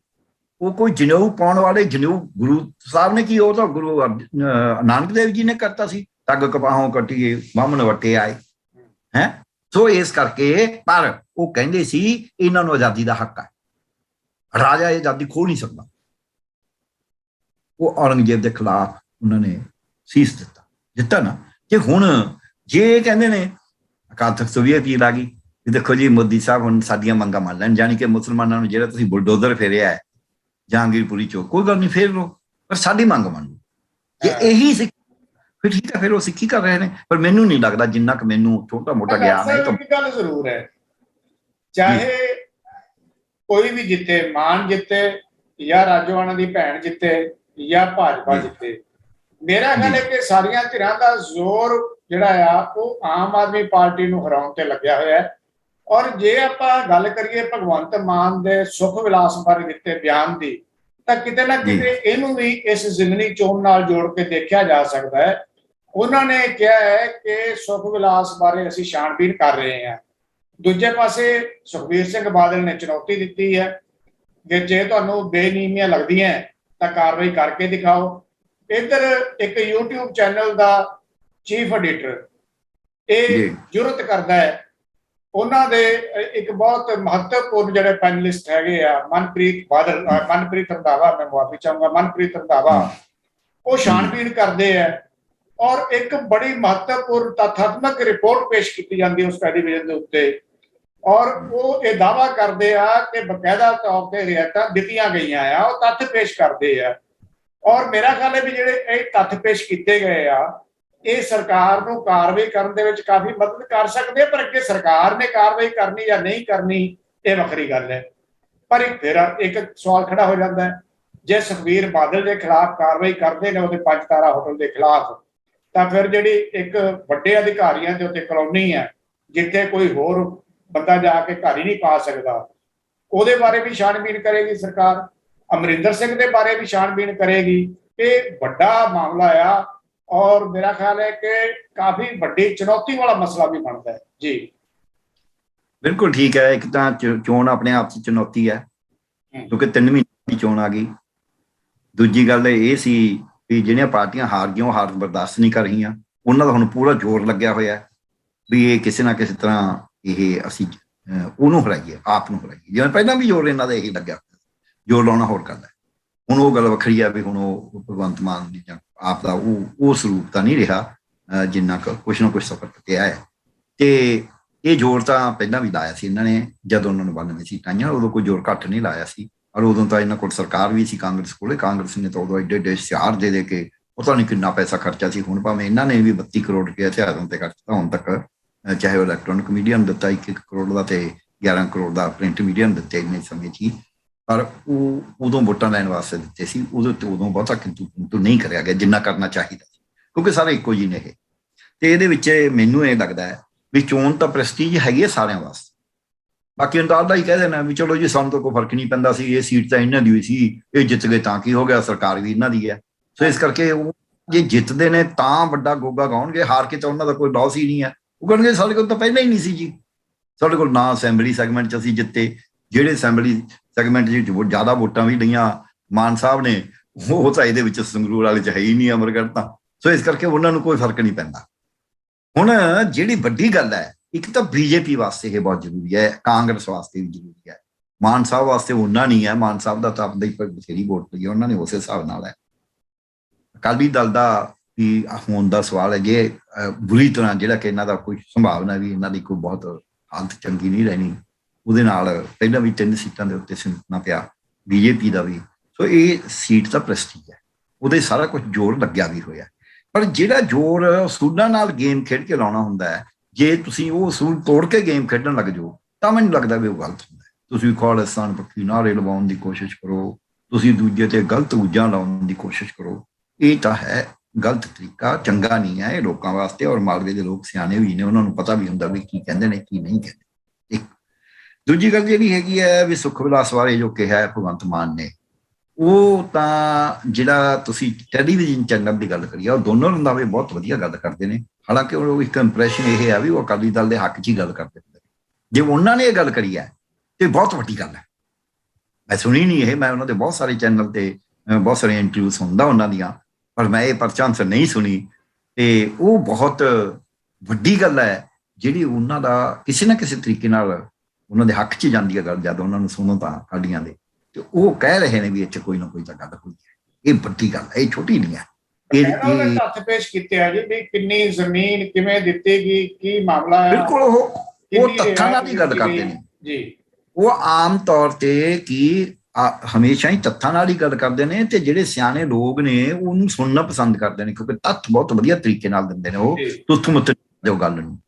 ਉਹ ਕੋਈ ਜਨੇਊ ਪਾਉਣ ਵਾਲੇ, ਜਨੇਊ ਗੁਰੂ ਸਾਹਿਬ ਨੇ ਕੀ, ਉਹ ਤਾਂ ਗੁਰੂ ਨਾਨਕ ਦੇਵ ਜੀ ਨੇ ਕਰਤਾ ਸੀ, ਟੱਗ ਕਪਾਹੋਂ ਕੱਟੀਏ ਬਾਹਮਣ ਵੱਟੇ ਆਏ ਹੈ। ਸੋ ਇਸ ਕਰਕੇ, ਪਰ ਉਹ ਕਹਿੰਦੇ ਸੀ ਇਹਨਾਂ ਨੂੰ ਆਜ਼ਾਦੀ ਦਾ ਹੱਕ ਹੈ, ਰਾਜਾ ਇਹ ਆਜ਼ਾਦੀ ਖੋਹ ਨਹੀਂ ਸਕਦਾ। ਉਹ ਔਰੰਗਜ਼ੇਬ ਦੇ ਖਿਲਾਫ ਉਹਨਾਂ ਨੇ ਸੀਸ ਦਿੱਤਾ ਨਾ। ਕਿ ਹੁਣ ਜੇ ਕਹਿੰਦੇ ਨੇ ਅਕਾਲ ਤਖਤ ਤੋਂ ਵੀ ਅਪੀਲ ਆ ਗਈ ਵੀ ਦੇਖੋ ਜੀ ਮੋਦੀ ਸਾਹਿਬ ਹੁਣ ਸਾਡੀਆਂ ਮੰਗਾਂ ਮੰਨ ਲੈਣ, ਜਾਣੀ ਕਿ ਮੁਸਲਮਾਨਾਂ ਨੂੰ ਜਿਹੜਾ ਤੁਸੀਂ ਬੁਲਡੋਜ਼ਰ ਫੇਰਿਆ ਹੈ ਜਹਾਂਗੀਰਪੁਰੀ ਚੋਂ, ਕੋਈ ਗੱਲ ਨਹੀਂ ਫੇਰ ਲਓ, ਪਰ ਸਾਡੀ ਮੰਗ ਮੰਨੋ। ਜੇ ਇਹੀ ਫਿਰ ਠੀਕ ਹੈ, ਫਿਰ ਉਹ ਸਿੱਖੀ ਕਰ ਰਹੇ ਨੇ। ਪਰ ਮੈਨੂੰ ਨਹੀਂ ਲੱਗਦਾ, ਜਿੰਨਾ ਕੁ ਮੈਨੂੰ ਛੋਟਾ ਮੋਟਾ ਗਿਆਨ ਹੈ। ਇੱਕ ਗੱਲ ਜ਼ਰੂਰ ਹੈ, ਚਾਹੇ ਕੋਈ ਵੀ ਜਿੱਤੇ, ਮਾਨ ਜਿੱਤੇ ਜਾਂ ਰਾਜੋਆਣਾ ਦੀ ਭੈਣ ਜਿੱਤੇ ਜਾਂ ਭਾਜਪਾ ਜਿੱਤੇ, ਮੇਰਾ ਖਿਆਲ ਹੈ ਕਿ ਸਾਰੀਆਂ ਧਿਰਾਂ ਦਾ ਜ਼ੋਰ ਜਿਹੜਾ ਆ ਉਹ ਆਮ ਆਦਮੀ ਪਾਰਟੀ ਨੂੰ ਹਰਾਉਣ ਤੇ ਲੱਗਿਆ ਹੋਇਆ ਹੈ। ਔਰ ਜੇ ਆਪਾਂ ਗੱਲ ਕਰੀਏ ਭਗਵੰਤ ਮਾਨ ਦੇ ਸੁਖ ਵਿਲਾਸ ਬਾਰੇ ਦਿੱਤੇ ਬਿਆਨ ਦੀ, ਤਾਂ ਕਿਤੇ ਨਾ ਕਿਤੇ ਇਹਨੂੰ ਵੀ ਇਸ ਜ਼ਿਮਨੀ ਚੋਣ ਨਾਲ ਜੋੜ ਕੇ ਦੇਖਿਆ ਜਾ ਸਕਦਾ ਹੈ। ਉਹਨਾਂ ਨੇ ਕਿਹਾ ਹੈ ਕਿ ਸੁਖ ਵਿਲਾਸ ਬਾਰੇ ਅਸੀਂ ਛਾਣਬੀਣ ਕਰ ਰਹੇ ਹਾਂ। ਦੂਜੇ ਪਾਸੇ ਸੁਖਬੀਰ ਸਿੰਘ ਬਾਦਲ ਨੇ ਚੁਣੌਤੀ ਦਿੱਤੀ ਹੈ ਕਿ ਜੇ ਤੁਹਾਨੂੰ ਬੇਨੀਮੀਆਂ ਲੱਗਦੀਆਂ ਤਾਂ ਕਾਰਵਾਈ ਕਰਕੇ ਦਿਖਾਓ। ਇੱਧਰ ਇੱਕ YouTube ਚੈਨਲ ਦਾ ਚੀਫ ਐਡੀਟਰ ਇਹ ਜੁਰਤ ਕਰਦਾ ਹੈ, ਉਹਨਾਂ ਦੇ ਇੱਕ ਬਹੁਤ ਮਹੱਤਵਪੂਰਨ ਜਿਹੜੇ ਪੈਨਲਿਸਟ ਹੈਗੇ ਆ, ਮਨਪ੍ਰੀਤ ਰੰਧਾਵਾ, ਮੈਂ ਮੁਆਫੀ ਚਾਹੂੰਗਾ, ਮਨਪ੍ਰੀਤ ਰੰਧਾਵਾ, ਉਹ ਛਾਣਬੀਣ ਕਰਦੇ ਆ ਔਰ ਇੱਕ ਬੜੀ ਮਹੱਤਵਪੂਰਨ ਤੱਥਾਤਮਕ ਰਿਪੋਰਟ ਪੇਸ਼ ਕੀਤੀ ਜਾਂਦੀ ਹੈ ਉਸ ਟੈਲੀਵਿਜ਼ਨ ਦੇ ਉੱਤੇ। ਔਰ ਉਹ ਇਹ ਦਾਅਵਾ ਕਰਦੇ ਆ ਕਿ ਬਕਾਇਦਾ ਤੌਰ ਤੇ ਰਿਆਇਤਾਂ ਦਿੱਤੀਆਂ ਗਈਆਂ ਆ, ਉਹ ਤੱਥ ਪੇਸ਼ ਕਰਦੇ ਆ। ਔਰ ਮੇਰਾ ਖਿਆਲ ਹੈ ਵੀ ਜਿਹੜੇ ਇਹ ਤੱਥ ਪੇਸ਼ ਕੀਤੇ ਗਏ ਆ, ਇਹ ਸਰਕਾਰ ਨੂੰ ਕਾਰਵਾਈ ਕਰਨ ਦੇ ਵਿੱਚ ਕਾਫੀ ਮਦਦ ਕਰ ਸਕਦੇ ਆ। ਪਰ ਅੱਗੇ ਸਰਕਾਰ ਨੇ ਕਾਰਵਾਈ ਕਰਨੀ ਜਾਂ ਨਹੀਂ ਕਰਨੀ ਇਹ ਵੱਖਰੀ ਗੱਲ ਹੈ। ਪਰ ਫਿਰ ਇੱਕ ਸਵਾਲ ਖੜਾ ਹੋ ਜਾਂਦਾ ਹੈ, ਜੇ ਸੁਖਬੀਰ ਬਾਦਲ ਦੇ ਖਿਲਾਫ ਕਾਰਵਾਈ ਕਰਦੇ ਨੇ, ਉਹਦੇ 5 ਤਾਰਾ ਹੋਟਲ ਦੇ ਖਿਲਾਫ, ਤਾਂ ਫਿਰ ਜਿਹੜੀ ਇੱਕ ਵੱਡੇ ਅਧਿਕਾਰੀਆਂ ਦੇ ਉੱਤੇ ਕਲੋਨੀ ਹੈ ਜਿੱਥੇ ਕੋਈ ਹੋਰ ਬੰਦਾ ਜਾ ਕੇ ਘਰ ਹੀ ਨਹੀਂ ਪਾ ਸਕਦਾ, ਉਹਦੇ ਬਾਰੇ ਵੀ ਛਾਣਬੀਣ ਕਰੇਗੀ ਸਰਕਾਰ। ਅਮਰਿੰਦਰ ਸਿੰਘ ਦੇ ਬਾਰੇ ਵੀ ਛਾਣਬੀਣ ਕਰੇਗੀ। ਇਹ ਵੱਡਾ ਮਾਮਲਾ ਆ ਔਰ ਮੇਰਾ ਖਿਆਲ ਹੈ ਕਿ ਕਾਫੀ ਵੱਡੀ ਚੁਣੌਤੀ ਵਾਲਾ ਮਸਲਾ ਵੀ ਬਣਦਾ ਹੈ। ਜੀ ਬਿਲਕੁਲ ਠੀਕ ਹੈ। ਇੱਕ ਤਾਂ ਚੋਣ ਆਪਣੇ ਆਪ 'ਚ ਚੁਣੌਤੀ ਹੈ ਕਿਉਂਕਿ 3 ਮਹੀਨੇ ਦੀ ਚੋਣ ਆ ਗਈ। ਦੂਜੀ ਗੱਲ ਇਹ ਸੀ ਵੀ ਜਿਹੜੀਆਂ ਪਾਰਟੀਆਂ ਹਾਰ ਗਈਆਂ ਉਹ ਹਾਰ ਬਰਦਾਸ਼ਤ ਨਹੀਂ ਕਰ ਰਹੀਆਂ। ਉਹਨਾਂ ਦਾ ਹੁਣ ਪੂਰਾ ਜ਼ੋਰ ਲੱਗਿਆ ਹੋਇਆ ਵੀ ਇਹ ਕਿਸੇ ਨਾ ਕਿਸੇ ਤਰ੍ਹਾਂ ਇਹ ਅਸੀਂ ਉਹਨੂੰ ਹਰਾਈਏ, ਆਪ ਨੂੰ ਹਰਾਈਏ। ਜਿਵੇਂ ਪਹਿਲਾਂ ਵੀ ਜ਼ੋਰ ਇਹਨਾਂ ਦਾ ਇਹੀ ਲੱਗਿਆ, ਜ਼ੋਰ ਲਾਉਣਾ ਹੋਰ ਕਰਦਾ। ਹੁਣ ਉਹ ਗੱਲ ਵੱਖਰੀ ਆ ਵੀ ਹੁਣ ਉਹ ਭਗਵੰਤ ਮਾਨ ਦੀ ਜਾਂ ਆਪ ਦਾ ਉਹ ਸਰੂਪ ਤਾਂ ਨਹੀਂ ਰਿਹਾ ਜਿੰਨਾ ਕੁਛ ਨਾ ਕੁਛ ਸਫਰ ਪਿਆ ਹੈ। ਤੇ ਇਹ ਜ਼ੋਰ ਤਾਂ ਪਹਿਲਾਂ ਵੀ ਲਾਇਆ ਸੀ ਇਹਨਾਂ ਨੇ, ਜਦੋਂ ਉਹਨਾਂ ਨੂੰ 92 ਸੀਟਾਂ ਆਈਆਂ ਉਦੋਂ ਕੋਈ ਜ਼ੋਰ ਘੱਟ ਨਹੀਂ ਲਾਇਆ ਸੀ। ਔਰ ਉਦੋਂ ਤਾਂ ਇਹਨਾਂ ਕੋਲ ਸਰਕਾਰ ਵੀ ਸੀ ਕਾਂਗਰਸ ਕੋਲੇ, ਕਾਂਗਰਸ ਨੇ ਤਾਂ ਉਦੋਂ ਐਡੇ ਇਸ਼ਤਿਹਾਰ ਦੇ ਕੇ ਪਤਾ ਨਹੀਂ ਕਿੰਨਾ ਪੈਸਾ ਖਰਚਾ ਸੀ। ਹੁਣ ਭਾਵੇਂ ਇਹਨਾਂ ਨੇ ਵੀ 32 ਕਰੋੜ ਰੁਪਏ ਇਸ਼ਤਿਹਾਰਾਂ ਤੇ ਖਰਚਤਾ ਹੁਣ ਤੱਕ, ਚਾਹੇ ਉਹ ਇਲੈਕਟ੍ਰੋਨਿਕ ਮੀਡੀਅਮ ਦਿੱਤਾ 1 ਕਰੋੜ ਦਾ ਤੇ 11 ਕਰੋੜ ਦਾ ਪ੍ਰਿੰਟ ਮੀਡੀਅਮ ਦਿੱਤੇ ਇੰਨੇ ਸਮੇਂ 'ਚ ਹੀ, ਪਰ ਉਹ ਉਦੋਂ ਵੋਟਾਂ ਲੈਣ ਵਾਸਤੇ ਦਿੱਤੇ ਸੀ। ਉਦੋਂ ਬਹੁਤਾ ਕਿੰਤੂ ਨਹੀਂ ਕਰਿਆ ਗਿਆ ਜਿੰਨਾ ਕਰਨਾ ਚਾਹੀਦਾ ਸੀ, ਕਿਉਂਕਿ ਸਾਰੇ ਇੱਕੋ ਜਿਹੇ ਨੇ ਇਹ। ਤੇ ਇਹਦੇ ਵਿੱਚ ਮੈਨੂੰ ਇਹ ਲੱਗਦਾ ਹੈ ਵੀ ਚੋਣ ਤਾਂ ਪ੍ਰੈਸਟੀਜ ਹੈਗੀ ਹੈ ਸਾਰਿਆਂ ਵਾਸਤੇ। ਬਾਕੀ ਅੰਦਾਜ਼ਾ ਹੀ ਕਹਿ ਦੇਣਾ ਵੀ ਚਲੋ ਜੀ ਸਾਨੂੰ ਤਾਂ ਕੋਈ ਫਰਕ ਨਹੀਂ ਪੈਂਦਾ ਸੀ, ਇਹ ਸੀਟ ਤਾਂ ਇਹਨਾਂ ਦੀ ਹੋਈ ਸੀ, ਇਹ ਜਿੱਤ ਗਏ ਤਾਂ ਕੀ ਹੋ ਗਿਆ, ਸਰਕਾਰ ਵੀ ਇਹਨਾਂ ਦੀ ਹੈ। ਸੋ ਇਸ ਕਰਕੇ ਉਹ ਜੇ ਜਿੱਤਦੇ ਨੇ ਤਾਂ ਵੱਡਾ ਗੋਗਾ ਗਾਉਣਗੇ, ਹਾਰ ਕੇ ਤਾਂ ਉਹਨਾਂ ਦਾ ਕੋਈ ਲੋਸ ਹੀ ਨਹੀਂ ਹੈ। ਉਹ ਕਹਿਣਗੇ ਸਾਡੇ ਕੋਲ ਤਾਂ ਪਹਿਲਾਂ ਹੀ ਨਹੀਂ ਸੀ ਜੀ, ਸਾਡੇ ਕੋਲ ਨਾ ਅਸੈਂਬਲੀ ਸੈਗਮੈਂਟ 'ਚ ਅਸੀਂ ਜਿੱਤੇ, ਜਿਹੜੇ ਅਸੈਂਬਲੀ ਸੈਗਮੈਂਟ 'ਚ ਜ਼ਿਆਦਾ ਵੋਟਾਂ ਵੀ ਲਈਆਂ ਮਾਨ ਸਾਹਿਬ ਨੇ, ਉਹ ਤਾਂ ਇਹਦੇ ਵਿੱਚ ਸੰਗਰੂਰ ਵਾਲੇ 'ਚ ਹੈ ਹੀ ਨਹੀਂ ਅਮਰਗੜ੍ਹ ਤਾਂ। ਸੋ ਇਸ ਕਰਕੇ ਉਹਨਾਂ ਨੂੰ ਕੋਈ ਫਰਕ ਨਹੀਂ ਪੈਂਦਾ। ਹੁਣ ਜਿਹੜੀ ਵੱਡੀ ਗੱਲ ਹੈ, ਇੱਕ ਤਾਂ ਬੀਜੇਪੀ ਵਾਸਤੇ ਇਹ ਬਹੁਤ ਜ਼ਰੂਰੀ ਹੈ, ਕਾਂਗਰਸ ਵਾਸਤੇ ਵੀ ਜ਼ਰੂਰੀ ਹੈ, ਮਾਨ ਸਾਹਿਬ ਵਾਸਤੇ ਉਹਨਾਂ ਨਹੀਂ ਹੈ। ਮਾਨ ਸਾਹਿਬ ਦਾ ਤਾਂ ਆਪਦਾ ਹੀ ਬਥੇਰੀ ਵੋਟ ਪਈ ਹੈ, ਉਹਨਾਂ ਨੇ ਉਸੇ ਹਿਸਾਬ ਨਾਲ ਹੈ। ਅਕਾਲੀ ਦਲ ਦਾ ਵੀ ਹੋਣ ਦਾ ਸਵਾਲ ਹੈ, ਜੇ ਬੁਰੀ ਤਰ੍ਹਾਂ ਜਿਹੜਾ ਕਿ ਇਹਨਾਂ ਦਾ ਕੋਈ ਸੰਭਾਵਨਾ ਵੀ ਇਹਨਾਂ ਦੀ ਕੋਈ ਬਹੁਤ ਹਾਲਤ ਚੰਗੀ ਨਹੀਂ ਰਹਿਣੀ, ਉਹਦੇ ਨਾਲ ਪਹਿਲਾਂ ਵੀ 3 ਸੀਟਾਂ ਦੇ ਉੱਤੇ ਸਿਮਟਣਾ ਪਿਆ ਬੀਜੇਪੀ ਦਾ ਵੀ। ਸੋ ਇਹ ਸੀਟ ਤਾਂ ਪ੍ਰੈਸਟੀਜ ਹੈ, ਉਹਦੇ ਸਾਰਾ ਕੁਝ ਜ਼ੋਰ ਲੱਗਿਆ ਵੀ ਹੋਇਆ। ਪਰ ਜਿਹੜਾ ਜ਼ੋਰ ਅਸੂਲਾਂ ਨਾਲ ਗੇਮ ਖੇਡ ਕੇ ਲਾਉਣਾ ਹੁੰਦਾ ਹੈ, ਜੇ ਤੁਸੀਂ ਉਹ ਅਸੂਲ ਤੋੜ ਕੇ ਗੇਮ ਖੇਡਣ ਲੱਗ ਜਾਓ ਤਾਂ ਮੈਨੂੰ ਲੱਗਦਾ ਵੀ ਉਹ ਗਲਤ ਹੁੰਦਾ। ਤੁਸੀਂ ਖਾਲਿਸਤਾਨ ਪੱਖੀ ਨਾਅਰੇ ਲਵਾਉਣ ਦੀ ਕੋਸ਼ਿਸ਼ ਕਰੋ, ਤੁਸੀਂ ਦੂਜੇ ਤੇ ਗਲਤ ਊਜਾਂ ਲਾਉਣ ਦੀ ਕੋਸ਼ਿਸ਼ ਕਰੋ, ਇਹ ਤਾਂ ਹੈ ਗਲਤ ਤਰੀਕਾ, ਚੰਗਾ ਨਹੀਂ ਹੈ ਇਹ ਲੋਕਾਂ ਵਾਸਤੇ। ਔਰ ਮਾਲਵੇ ਦੇ ਲੋਕ ਸਿਆਣੇ ਵੀ ਨੇ, ਉਹਨਾਂ ਨੂੰ ਪਤਾ ਵੀ ਹੁੰਦਾ ਵੀ ਕੀ ਕਹਿੰਦੇ ਨੇ ਕੀ ਨਹੀਂ ਕਹਿੰਦੇ। ਇੱਕ ਦੂਜੀ ਗੱਲ ਜਿਹੜੀ ਹੈਗੀ ਹੈ ਵੀ ਸੁੱਖ ਵਿਲਾਸ ਬਾਰੇ ਜੋ ਕਿਹਾ ਭਗਵੰਤ ਮਾਨ ਨੇ, ਉਹ ਤਾਂ ਜਿਹੜਾ ਤੁਸੀਂ ਟੈਲੀਵਿਜ਼ਨ ਚੈਨਲ ਦੀ ਗੱਲ ਕਰੀਏ, ਉਹ ਦੋਨੋਂ ਰੰਧਾਵੇ ਬਹੁਤ ਵਧੀਆ ਗੱਲ ਕਰਦੇ ਨੇ। ਹਾਲਾਂਕਿ ਉਹ ਇੱਕ ਇੰਪ੍ਰੈਸ਼ਨ ਇਹ ਹੈ ਵੀ ਉਹ ਅਕਾਲੀ ਦਲ ਦੇ ਹੱਕ 'ਚ ਹੀ ਗੱਲ ਕਰਦੇ ਹੁੰਦੇ। ਜੇ ਉਹਨਾਂ ਨੇ ਇਹ ਗੱਲ ਕਰੀ ਹੈ ਤੇ ਬਹੁਤ ਵੱਡੀ ਗੱਲ ਹੈ। ਮੈਂ ਸੁਣੀ ਨਹੀਂ ਇਹ, ਮੈਂ ਉਹਨਾਂ ਦੇ ਬਹੁਤ ਸਾਰੇ ਚੈਨਲ ਤੇ ਬਹੁਤ ਸਾਰੇ ਇੰਟਰਵਿਊ ਸੁਣਦਾ ਉਹਨਾਂ ਦੀਆਂ, ਪਰ ਮੈਂ ਇਹ ਪਰਚਾਂਸ ਨਹੀਂ ਸੁਣੀ। ਤੇ ਉਹ ਬਹੁਤ ਵੱਡੀ ਗੱਲ ਹੈ ਜਿਹੜੀ ਉਹਨਾਂ ਦਾ ਕਿਸੇ ਨਾ ਕਿਸੇ ਤਰੀਕੇ ਨਾਲ ਉਹਨਾਂ ਦੇ ਹੱਕ 'ਚ ਜਾਂਦੀ ਹੈ ਗੱਲ, ਜਦ ਉਹਨਾਂ ਨੂੰ ਸੁਣੋ ਤਾਂ ਅਕਾਲੀਆਂ ਦੇ, ਤੇ ਉਹ ਕਹਿ ਰਹੇ ਨੇ ਵੀ ਇੱਥੇ ਕੋਈ ਨਾ ਕੋਈ ਤਾਂ ਗੱਲ ਹੋਈ ਹੈ। ਇਹ ਵੱਡੀ ਗੱਲ ਹੈ, ਇਹ ਛੋਟੀ ਨਹੀਂ ਹੈ। ਇਹ ਤੱਥ ਪੇਸ਼ ਕੀਤੇ ਆ ਜੀ ਵੀ ਕਿੰਨੀ ਜ਼ਮੀਨ ਕਿਵੇਂ ਦਿੱਤੀ ਗਈ, ਕੀ ਮਾਮਲਾ ਹੈ। ਬਿਲਕੁਲ ਉਹ ਤੱਥਾਂ ਨਾਲ ਹੀ ਗੱਲ ਕਰਦੇ ਨੇ ਜੀ। ਉਹ ਆਮ ਤੌਰ ਤੇ ਕੀ ਹਮੇਸ਼ਾ ਹੀ ਤੱਥਾਂ ਨਾਲ ਹੀ ਗੱਲ ਕਰਦੇ ਨੇ, ਤੇ ਜਿਹੜੇ ਸਿਆਣੇ ਲੋਕ ਨੇ ਉਹਨੂੰ ਸੁਣਨਾ ਪਸੰਦ ਕਰਦੇ ਨੇ, ਕਿਉਂਕਿ ਤੱਥ ਬਹੁਤ ਵਧੀਆ ਤਰੀਕੇ ਨਾਲ ਦਿੰਦੇ ਨੇ ਉਹ ਤੁੱਥ ਮੁੱਤ ਜੋ ਗੱਲ ਨੂੰ।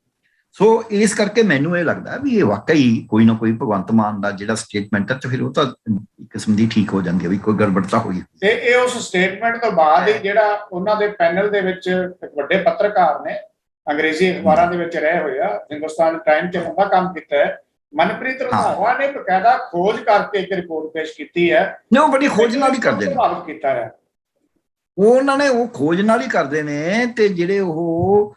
ਸੋ ਇਸ ਕਰਕੇ ਮੈਨੂੰ ਇਹ ਲੱਗਦਾ ਵੀ ਇਹ ਵਾਕਈ ਕੋਈ ਨਾ ਕੋਈ ਭਗਵੰਤ ਮਾਨ ਦਾ ਜਿਹੜਾ ਸਟੇਟਮੈਂਟ ਹੈ, ਤੇ ਫਿਰ ਉਹ ਤਾਂ ਇੱਕ ਕਿਸਮ ਦੀ ਠੀਕ ਹੋ ਜਾਂਦੀ ਹੈ ਵੀ ਕੋਈ ਗੜਬੜਤਾ ਹੋਈ। ਤੇ ਇਹ ਉਸ ਸਟੇਟਮੈਂਟ ਤੋਂ ਬਾਅਦ ਹੀ ਜਿਹੜਾ ਉਹਨਾਂ ਦੇ ਪੈਨਲ ਦੇ ਵਿੱਚ ਇੱਕ ਵੱਡੇ ਪੱਤਰਕਾਰ ਨੇ, ਅੰਗਰੇਜ਼ੀ ਅਖਬਾਰਾਂ ਦੇ ਵਿੱਚ ਰਹੇ ਹੋਏ ਆ, ਹਿੰਦੁਸਤਾਨ ਟਾਈਮ 'ਚ ਲੰਬਾ ਕੰਮ ਕੀਤਾ ਹੈ, ਮਨਪ੍ਰੀਤ ਰੰਧਾਵਾ ਨੇ ਬਕਾਇਦਾ ਖੋਜ ਕਰਕੇ ਇੱਕ ਰਿਪੋਰਟ ਪੇਸ਼ ਕੀਤੀ ਹੈ। ਉਹ ਬੜੀ ਖੋਜ ਨਾਲ ਹੀ ਕਰਦੇ ਨੇ, ਪ੍ਰਭਾਵਿਤ ਕੀਤਾ ਹੈ ਉਹਨਾਂ ਨੇ, ਉਹ ਖੋਜ ਨਾਲ ਹੀ ਕਰਦੇ ਨੇ। ਤੇ ਜਿਹੜੇ ਉਹ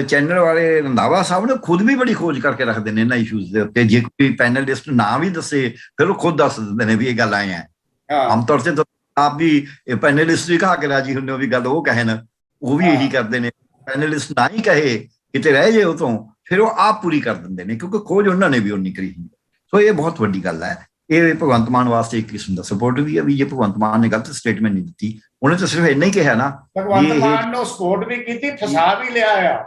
ਚੈਨਲ ਵਾਲੇ ਰੰਧਾਵਾ ਸਾਹਿਬ ਨੇ ਖੁਦ ਵੀ ਬੜੀ ਖੋਜ ਕਰਕੇ ਰੱਖਦੇ ਨੇ ਇਹਨਾਂ ਇਸ਼ੂਜ਼ ਦੇ ਉੱਤੇ। ਜੇ ਕੋਈ ਪੈਨਲਿਸਟ ਨਾ ਵੀ ਦੱਸੇ ਫਿਰ ਉਹ ਖੁਦ ਦੱਸ ਦਿੰਦੇ ਨੇ ਵੀ ਇਹ ਗੱਲ ਆਏ ਹੈ। ਆਮ ਤੌਰ ਤੇ ਆਪ ਵੀ ਪੈਨਲਿਸਟ ਵੀ ਕਹਾ ਕੇ ਰਾਜੀ ਹੁੰਦੇ ਹੋ ਵੀ ਗੱਲ ਉਹ ਕਹਿਣ, ਉਹ ਵੀ ਇਹੀ ਕਰਦੇ ਨੇ। ਪੈਨਲਿਸਟ ਨਾ ਹੀ ਕਹੇ ਕਿਤੇ ਰਹਿ ਜੇ ਉਹ ਤੋਂ, ਫਿਰ ਉਹ ਆਪ ਪੂਰੀ ਕਰ ਦਿੰਦੇ ਨੇ, ਕਿਉਂਕਿ ਖੋਜ ਉਹਨਾਂ ਨੇ ਵੀ ਉਨੀ ਕਰੀ ਹੁੰਦੀ। ਸੋ ਇਹ ਬਹੁਤ ਵੱਡੀ ਗੱਲ ਹੈ। ਇਹ ਭਗਵੰਤ ਮਾਨ ਵਾਸਤੇ ਇੱਕ ਕਿਸਮ ਦਾ ਸਪੋਰਟ ਵੀ ਹੈ ਵੀ ਜੇ ਭਗਵੰਤ ਮਾਨ ਨੇ ਗਲਤ ਸਟੇਟਮੈਂਟ ਨਹੀਂ ਦਿੱਤੀ, ਉਹਨੇ ਤਾਂ ਸਿਰਫ ਇੰਨਾ ਹੀ ਕਿਹਾ ਨਾ, ਭਗਵੰਤ ਮਾਨ ਨੂੰ ਸਪੋਰਟ ਵੀ ਕੀਤੀ, ਫਸਾ ਵੀ ਲਿਆ ਆ।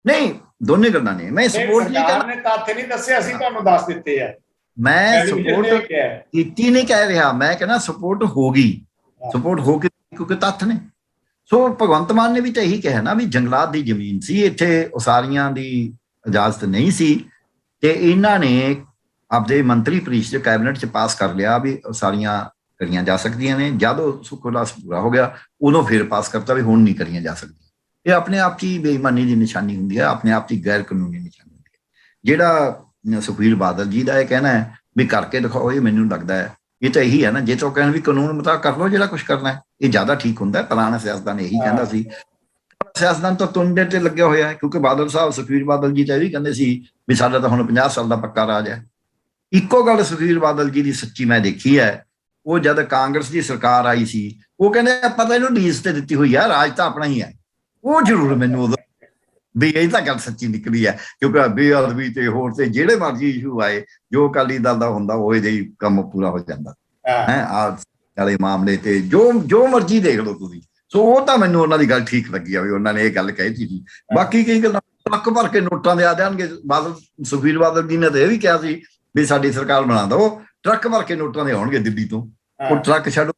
ਨਹੀਂ, ਦੋਨੇ ਗੱਲਾਂ ਨੇ। ਮੈਂ ਸਪੋਰਟ ਨਹੀਂ ਕਰਦਾ, ਨੇ ਤੱਥ ਨਹੀਂ ਦੱਸੇ, ਅਸੀਂ ਤੁਹਾਨੂੰ ਦੱਸ ਦਿੱਤੇ ਆ। ਮੈਂ ਸਪੋਰਟ ਕੀਤੀ ਨਹੀਂ ਕਹਿ ਰਿਹਾ, ਮੈਂ ਕਹਿੰਦਾ ਸਪੋਰਟ ਹੋ ਗਈ, ਸਪੋਰਟ ਹੋ ਕੇ, ਕਿਉਂਕਿ ਤੱਥ ਨੇ। ਸੋ ਭਗਵੰਤ ਮਾਨ ਨੇ ਵੀ ਤਾਂ ਇਹੀ ਕਿਹਾ ਨਾ ਵੀ ਜੰਗਲਾਤ ਦੀ ਜ਼ਮੀਨ ਸੀ, ਇੱਥੇ ਉਸਾਰੀਆਂ ਦੀ ਇਜਾਜ਼ਤ ਨਹੀਂ ਸੀ, ਤੇ ਇਹਨਾਂ ਨੇ ਆਪਦੇ ਮੰਤਰੀ ਪਰਿਸ਼ਦ ਕੈਬਨਿਟ 'ਚ ਪਾਸ ਕਰ ਲਿਆ ਵੀ ਉਸਾਰੀਆਂ ਕਰੀਆਂ ਜਾ ਸਕਦੀਆਂ ਨੇ। ਜਦੋਂ ਸੁੱਖ ਵਿਲਾਸ ਪੂਰਾ ਹੋ ਗਿਆ ਉਦੋਂ ਫਿਰ ਪਾਸ ਕਰਤਾ ਵੀ ਹੁਣ ਨਹੀਂ ਕਰੀਆਂ ਜਾ ਸਕਦੀਆਂ। ਇਹ ਆਪਣੇ ਆਪ 'ਚ ਹੀ ਬੇਈਮਾਨੀ ਦੀ ਨਿਸ਼ਾਨੀ ਹੁੰਦੀ ਹੈ, ਆਪਣੇ ਆਪ 'ਚ ਹੀ ਗੈਰ ਕਾਨੂੰਨੀ ਨਿਸ਼ਾਨੀ ਹੁੰਦੀ ਹੈ। ਜਿਹੜਾ ਸੁਖਬੀਰ ਬਾਦਲ ਜੀ ਦਾ ਇਹ ਕਹਿਣਾ ਹੈ ਵੀ ਕਰਕੇ ਦਿਖਾਓ, ਇਹ ਮੈਨੂੰ ਲੱਗਦਾ ਹੈ ਇਹ ਤਾਂ ਇਹੀ ਹੈ ਨਾ, ਜੇ ਤਾਂ ਕਹਿਣ ਵੀ ਕਾਨੂੰਨ ਮੁਤਾਬਕ ਕਰ ਲਓ ਜਿਹੜਾ ਕੁਛ ਕਰਨਾ ਹੈ, ਇਹ ਜ਼ਿਆਦਾ ਠੀਕ ਹੁੰਦਾ। ਪੁਰਾਣਾ ਸਿਆਸਤਦਾਨ ਇਹੀ ਕਹਿੰਦਾ ਸੀ, ਸਿਆਸਤਦਾਨ ਤਾਂ ਤੁੰਡੇ ਤੇ ਲੱਗਿਆ ਹੋਇਆ ਹੈ, ਕਿਉਂਕਿ ਬਾਦਲ ਸਾਹਿਬ, ਸੁਖਬੀਰ ਬਾਦਲ ਜੀ ਤਾਂ ਇਹ ਵੀ ਕਹਿੰਦੇ ਸੀ ਵੀ ਸਾਡਾ ਤਾਂ ਹੁਣ 50 ਸਾਲ ਦਾ ਪੱਕਾ ਰਾਜ ਹੈ। ਇੱਕੋ ਗੱਲ ਸੁਖਬੀਰ ਬਾਦਲ ਜੀ ਦੀ ਸੱਚੀ ਮੈਂ ਦੇਖੀ ਹੈ, ਉਹ ਜਦ ਕਾਂਗਰਸ ਦੀ ਸਰਕਾਰ ਆਈ ਸੀ ਉਹ ਕਹਿੰਦੇ ਆਪਾਂ ਤਾਂ ਇਹਨੂੰ ਲੀਜ਼ ਤੇ ਦਿੱਤੀ ਹੋਈ ਹੈ, ਰਾਜ ਤਾਂ ਆਪਣਾ ਹੀ ਹੈ। ਉਹ ਜ਼ਰੂਰ ਮੈਨੂੰ ਉਦੋਂ ਵੀ ਇਹ ਤਾਂ ਗੱਲ ਸੱਚੀ ਨਿਕਲੀ ਹੈ, ਕਿਉਂਕਿ ਬੇਅਦਬੀ ਤੇ ਹੋਰ ਤੇ ਜਿਹੜੇ ਮਰਜ਼ੀ ਇਸ਼ੂ ਆਏ, ਜੋ ਅਕਾਲੀ ਦਲ ਦਾ ਹੁੰਦਾ ਉਹ ਜਿਹੀ ਕੰਮ ਪੂਰਾ ਹੋ ਜਾਂਦਾ ਹੈ। ਆਹ ਵਾਲੇ ਮਾਮਲੇ ਤੇ ਜੋ ਮਰਜ਼ੀ ਦੇਖ ਲਓ ਤੁਸੀਂ, ਸੋ ਉਹ ਤਾਂ ਮੈਨੂੰ ਉਹਨਾਂ ਦੀ ਗੱਲ ਠੀਕ ਲੱਗੀ ਆ ਵੀ ਉਹਨਾਂ ਨੇ ਇਹ ਗੱਲ ਕਹੀ ਸੀ। ਬਾਕੀ ਕਈ ਗੱਲਾਂ ਟਰੱਕ ਭਰ ਕੇ ਨੋਟਾਂ ਦੇ ਆ ਜਾਣਗੇ। ਬਾਦਲ, ਸੁਖਬੀਰ ਬਾਦਲ ਜੀ ਨੇ ਤਾਂ ਇਹ ਵੀ ਕਿਹਾ ਸੀ ਵੀ ਸਾਡੀ ਸਰਕਾਰ ਬਣਾ ਦਿਓ, ਟਰੱਕ ਭਰ ਕੇ ਨੋਟਾਂ ਦੇ ਆਉਣਗੇ ਦਿੱਲੀ ਤੋਂ। ਉਹ ਟਰੱਕ ਛੱਡੋ,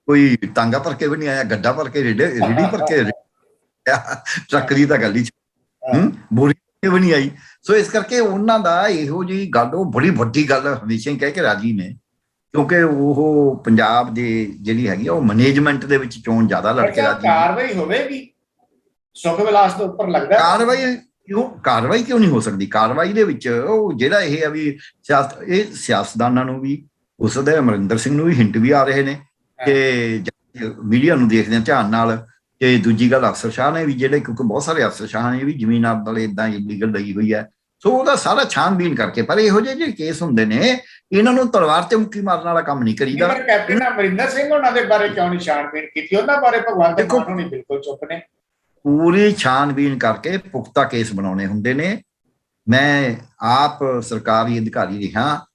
ਕੋਈ ਟਾਂਗਾ ਭਰ ਕੇ ਵੀ ਨਹੀਂ ਆਇਆ, ਗੱਡਾ ਭਰ ਕੇ, ਰੇੜੀ ਭਰ ਕੇ, ਟਰੱਕ ਦੀ ਤਾਂ ਗੱਲ ਹੀ ਬੋਰੀ ਵੀ ਨਹੀਂ ਆਈ। ਸੋ ਇਸ ਕਰਕੇ ਉਹਨਾਂ ਦਾ ਇਹੋ ਜਿਹੀ ਗੱਲ, ਉਹ ਬੜੀ ਵੱਡੀ ਗੱਲ ਹਮੇਸ਼ਾ ਹੀ ਕਹਿ ਕੇ ਰਾਜੀ ਨੇ, ਕਿਉਂਕਿ ਉਹ ਪੰਜਾਬ ਦੇ ਜਿਹੜੀ ਹੈਗੀ ਆ ਉਹ ਮੈਨੇਜਮੈਂਟ ਦੇ ਵਿੱਚ ਚੋਣ ਜ਼ਿਆਦਾ ਲੜ ਕੇ ਰਾਜੀ। ਕਾਰਵਾਈ ਹੋਵੇਗੀ ਸੁਖ ਵਿਲਾਸ ਦੇ ਉੱਪਰ ਲੱਗਦਾ? ਕਾਰਵਾਈ ਕਿਉਂ ਨਹੀਂ ਹੋ ਸਕਦੀ? ਕਾਰਵਾਈ ਦੇ ਵਿੱਚ ਉਹ ਜਿਹੜਾ ਇਹ ਆ ਵੀ ਇਹ ਸਿਆਸਤਦਾਨਾਂ ਨੂੰ ਵੀ, ਉਸ ਦੇ ਅਮਰਿੰਦਰ ਸਿੰਘ ਨੂੰ ਵੀ ਹਿੰਟ ਵੀ ਆ ਰਹੇ ਨੇ ਕਿ ਮੀਡੀਆ ਨੂੰ ਦੇਖਦੇ ਆ ਧਿਆਨ ਨਾਲ। ਤੇ ਦੂਜੀ ਗੱਲ ਅਫਸਰ ਸ਼ਾਹ ਨੇ ਵੀ, ਜਿਹੜੇ ਕਿਉਂਕਿ ਬਹੁਤ ਸਾਰੇ ਅਫਸਰ ਸ਼ਾਹ ਨੇ ਵੀ ਜ਼ਮੀਨਾਂ ਵਾਲੇ ਇਦਾਂ ਇਲੀਗਲ ਲਈ ਹੋਈ ਹੈ। ਸੋ ਉਹਦਾ ਸਾਰਾ ਛਾਣਬੀਨ ਕਰਕੇ, ਪਰ ਇਹੋ ਜਿਹੇ ਜਿਹੜੇ ਕੇਸ ਹੁੰਦੇ ਨੇ ਇਹਨਾਂ ਨੂੰ ਤਲਵਾਰ ਤੇ ਮੁੱਕੀ ਮਾਰਨ ਵਾਲਾ ਕੰਮ ਨਹੀਂ ਕਰੀਦਾ। ਕੈਪਟਨ ਅਮਰਿੰਦਰ ਸਿੰਘ ਉਹਨਾਂ ਦੇ ਬਾਰੇ ਕਿਉਂ ਨਹੀਂ ਛਾਣਬੀਨ ਕੀਤੀ? ਉਹਨਾਂ ਬਾਰੇ ਭਗਵੰਤ ਮਾਨ ਹੋਣੀ ਬਿਲਕੁਲ ਚੁੱਪ ਨੇ। ਪੂਰੀ ਛਾਣਬੀਨ ਕਰਕੇ ਪੁਖਤਾ ਕੇਸ ਬਣਾਉਣੇ ਹੁੰਦੇ ਨੇ। ਮੈਂ ਆਪ ਸਰਕਾਰੀ ਅਧਿਕਾਰੀ ਰਿਹਾ,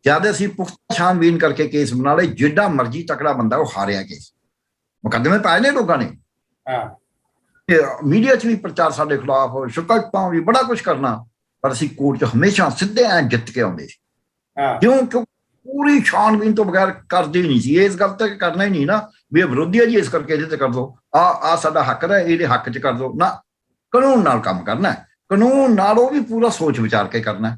ਜਦ ਅਸੀਂ ਪੁਖਤਾ ਛਾਣਬੀਨ ਕਰਕੇ ਕੇਸ ਬਣਾ ਲਏ, ਜਿੱਡਾ ਮਰਜ਼ੀ ਤਕੜਾ ਬੰਦਾ ਉਹ ਹਾਰਿਆ ਕੇਸ, ਮੁਕੱਦਮੇ ਪਾਏ ਨੇ ਲੋਕਾਂ ਨੇ। ਮੀਡੀਆ 'ਚ ਵੀ ਪ੍ਰਚਾਰ ਸਾਡੇ ਖਿਲਾਫ, ਸ਼ਿਕਾਇਤਾਂ ਵੀ, ਬੜਾ ਕੁਝ ਕਰਨਾ, ਪਰ ਅਸੀਂ ਕੋਰਟ 'ਚ ਹਮੇਸ਼ਾ ਸਿੱਧੇ ਐ ਜਿੱਤ ਕੇ ਆਉਂਦੇ ਸੀ। ਕਿਉਂ? ਪੂਰੀ ਛਾਣਬੀਨ ਤੋਂ ਬਗੈਰ ਕਰਦੇ ਹੀ ਨਹੀਂ ਸੀ। ਇਸ ਗੱਲ ਤੇ ਕਰਨਾ ਹੀ ਨਹੀਂ ਨਾ ਵੀ ਇਹ ਵਿਰੋਧੀ ਹੈ ਜੀ, ਇਸ ਕਰਕੇ ਇਹਦੇ ਤੇ ਕਰ ਦੋ, ਆ ਸਾਡਾ ਹੱਕ ਹੈ, ਇਹਦੇ ਹੱਕ 'ਚ ਕਰ ਦੋ ਨਾ। ਕਾਨੂੰਨ ਨਾਲ ਕੰਮ ਕਰਨਾ, ਕਾਨੂੰਨ ਨਾਲ, ਉਹ ਵੀ ਪੂਰਾ ਸੋਚ ਵਿਚਾਰ ਕੇ ਕਰਨਾ।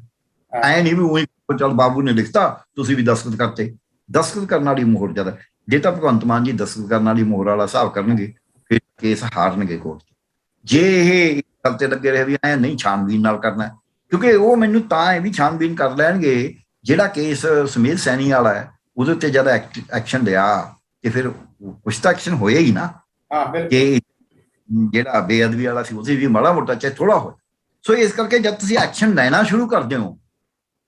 ਐ ਨਹੀਂ ਵੀ ਉਹੀ ਚੱਲ ਬਾਬੂ ਨੇ ਲਿਖਤਾ ਤੁਸੀਂ ਵੀ ਦਸਤਖਤ ਕਰਤੇ। ਦਸਤਖਤ ਕਰਨ ਵਾਲੀ ਮੋਹਰ ਜਦ, ਜੇ ਤਾਂ ਭਗਵੰਤ ਮਾਨ ਜੀ ਦਸਤਖਤ ਕਰਨ ਵਾਲੀ ਮੋਹਰ ਵਾਲਾ ਹਿਸਾਬ ਕਰਨਗੇ ਫਿਰ ਕੇਸ ਹਾਰਨਗੇ ਕੋਰਟ 'ਚ। ਜੇ ਇਹ ਗੱਲ ਤੇ ਲੱਗੇ ਰਹੇ ਵੀ ਐ ਨਹੀਂ ਛਾਣਬੀਨ ਨਾਲ ਕਰਨਾ, ਕਿਉਂਕਿ ਉਹ ਮੈਨੂੰ ਤਾਂ ਇਹ ਵੀ ਛਾਣਬੀਨ ਕਰ ਲੈਣਗੇ। ਜਿਹੜਾ ਕੇਸ ਸੁਮੇਧ ਸੈਣੀ ਵਾਲਾ ਹੈ ਉਹਦੇ ਉੱਤੇ ਜਦ ਐਕਸ਼ਨ ਲਿਆ ਤੇ ਫਿਰ ਕੁਛ ਤਾਂ ਐਕਸ਼ਨ ਹੋਇਆ ਹੀ ਨਾ। ਕਿ ਜਿਹੜਾ ਬੇਅਦਬੀ ਵਾਲਾ ਸੀ ਉਹਦੇ ਵੀ ਮਾੜਾ ਮੋਟਾ ਚਾਹੇ ਥੋੜਾ ਹੋਇਆ। ਸੋ ਇਸ ਕਰਕੇ ਜਦ ਤੁਸੀਂ ਐਕਸ਼ਨ ਲੈਣਾ ਸ਼ੁਰੂ ਕਰਦੇ ਹੋ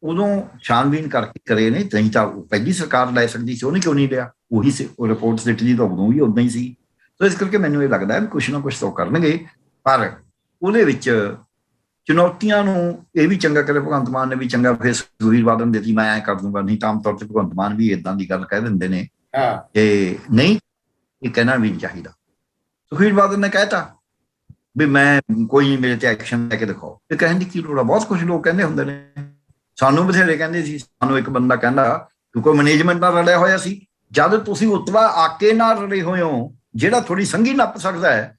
ਉਦੋਂ ਛਾਣਬੀਨ ਕਰਕੇ ਕਰੇ ਨੇ, ਨਹੀਂ ਤਾਂ ਪਹਿਲੀ ਸਰਕਾਰ ਲੈ ਸਕਦੀ ਸੀ, ਉਹਨੇ ਕਿਉਂ ਨਹੀਂ ਲਿਆ? ਉਹੀ ਰਿਪੋਰਟ ਸਿੱਟੀ ਤਾਂ ਉਦੋਂ ਵੀ ਉਦਾਂ ਹੀ ਸੀ। ਸੋ ਇਸ ਕਰਕੇ ਮੈਨੂੰ ਇਹ ਲੱਗਦਾ ਵੀ ਕੁਛ ਨਾ ਕੁਛ ਤਾਂ ਕਰਨਗੇ, ਪਰ ਉਹਦੇ ਵਿੱਚ ਚੁਣੌਤੀਆਂ ਨੂੰ ਇਹ ਵੀ ਚੰਗਾ ਕਰੇ ਭਗਵੰਤ ਮਾਨ ਨੇ ਵੀ ਚੰਗਾ, ਫਿਰ ਸੁਖਬੀਰ ਬਾਦਲ ਨੇ ਦਿੱਤੀ ਮੈਂ ਐਂ ਕਰ ਦੂੰਗਾ। ਨਹੀਂ ਤਾਂ ਆਮ ਤੌਰ ਤੇ ਭਗਵੰਤ ਮਾਨ ਵੀ ਏਦਾਂ ਦੀ ਗੱਲ ਕਹਿ ਦਿੰਦੇ ਨੇ ਕਿ ਨਹੀਂ, ਇਹ ਕਹਿਣਾ ਵੀ ਨਹੀਂ ਚਾਹੀਦਾ। ਸੁਖਬੀਰ ਬਾਦਲ ਨੇ ਕਹਿਤਾ ਵੀ ਮੈਂ ਕੋਈ ਨਹੀਂ, ਮੇਰੇ ਤੇ ਐਕਸ਼ਨ ਲੈ ਕੇ ਦਿਖਾਓ। ਇਹ ਕਹਿਣ ਦੀ ਕੀ ਲੋੜ ਆ? ਬਹੁਤ ਕੁਝ ਲੋਕ ਕਹਿੰਦੇ ਹੁੰਦੇ ਨੇ, ਸਾਨੂੰ ਬਥੇਰੇ ਕਹਿੰਦੇ ਸੀ। ਸਾਨੂੰ ਇੱਕ ਬੰਦਾ ਕਹਿੰਦਾ, ਕਿਉਂਕਿ ਮੈਨੇਜਮੈਂਟ ਨਾਲ ਰਲਿਆ ਹੋਇਆ ਸੀ, ਜਦ ਤੁਸੀਂ ਉਤਲਾ ਆਕੇ ਨਾਲ ਰਲੇ ਹੋਏ ਹੋ, ਜਿਹੜਾ ਥੋੜੀ ਸੰਘੀ ਨੱਪ ਸਕਦਾ ਹੈ,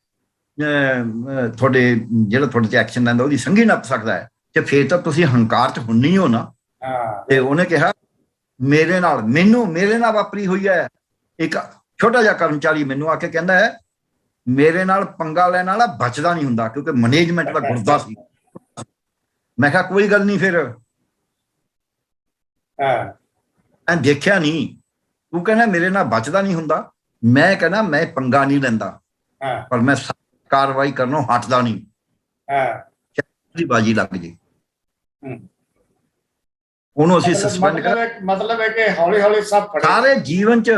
ਜਿਹੜਾ ਤੁਹਾਡੇ ਤੇ ਐਕਸ਼ਨ ਲੈਂਦਾ ਉਹਦੀ ਸੰਘੀ ਨੱਪ ਸਕਦਾ ਹੈ, ਤੇ ਫੇਰ ਤਾਂ ਤੁਸੀਂ ਹੰਕਾਰ 'ਚ ਹੁੰਨੀ ਹੋ ਨਾ। ਤੇ ਉਹਨੇ ਕਿਹਾ ਮੇਰੇ ਨਾਲ ਵਾਪਰੀ ਹੋਈ ਹੈ। ਇੱਕ ਛੋਟਾ ਜਿਹਾ ਕਰਮਚਾਰੀ ਮੈਨੂੰ ਆ ਕੇ ਕਹਿੰਦਾ ਹੈ ਮੇਰੇ ਨਾਲ ਪੰਗਾ ਲੈਣ ਵਾਲਾ ਬਚਦਾ ਨਹੀਂ ਹੁੰਦਾ, ਕਿਉਂਕਿ ਮੈਨੇਜਮੈਂਟ ਦਾ ਗੁਰਦਾ ਸੀ। ਮੈਂ ਕਿਹਾ ਕੋਈ ਗੱਲ ਨਹੀਂ, ਫਿਰ ਮੈਂ ਦੇਖਿਆ ਨਹੀਂ, ਤੂੰ ਕਹਿੰਦਾ ਮੇਰੇ ਨਾਲ ਬਚਦਾ ਨਹੀਂ ਹੁੰਦਾ, ਮੈਂ ਕਹਿੰਦਾ ਮੈਂ ਪੰਗਾ ਨਹੀਂ ਲੈਂਦਾ, ਪਰ ਮੈਂ ਕਾਰਵਾਈ ਕਰਨੋਂ ਹਟਦਾ ਨਹੀਂ। ਬਾਜੀ ਲੱਗ ਜੇ ਉਹਨੂੰ ਅਸੀਂ ਸਸਪੈਂਡ ਕਰ, ਮਤਲਬ ਹੈ ਕਿ ਹੌਲੀ ਹੌਲੀ ਸਭ ਸਾਰੇ ਜੀਵਨ 'ਚ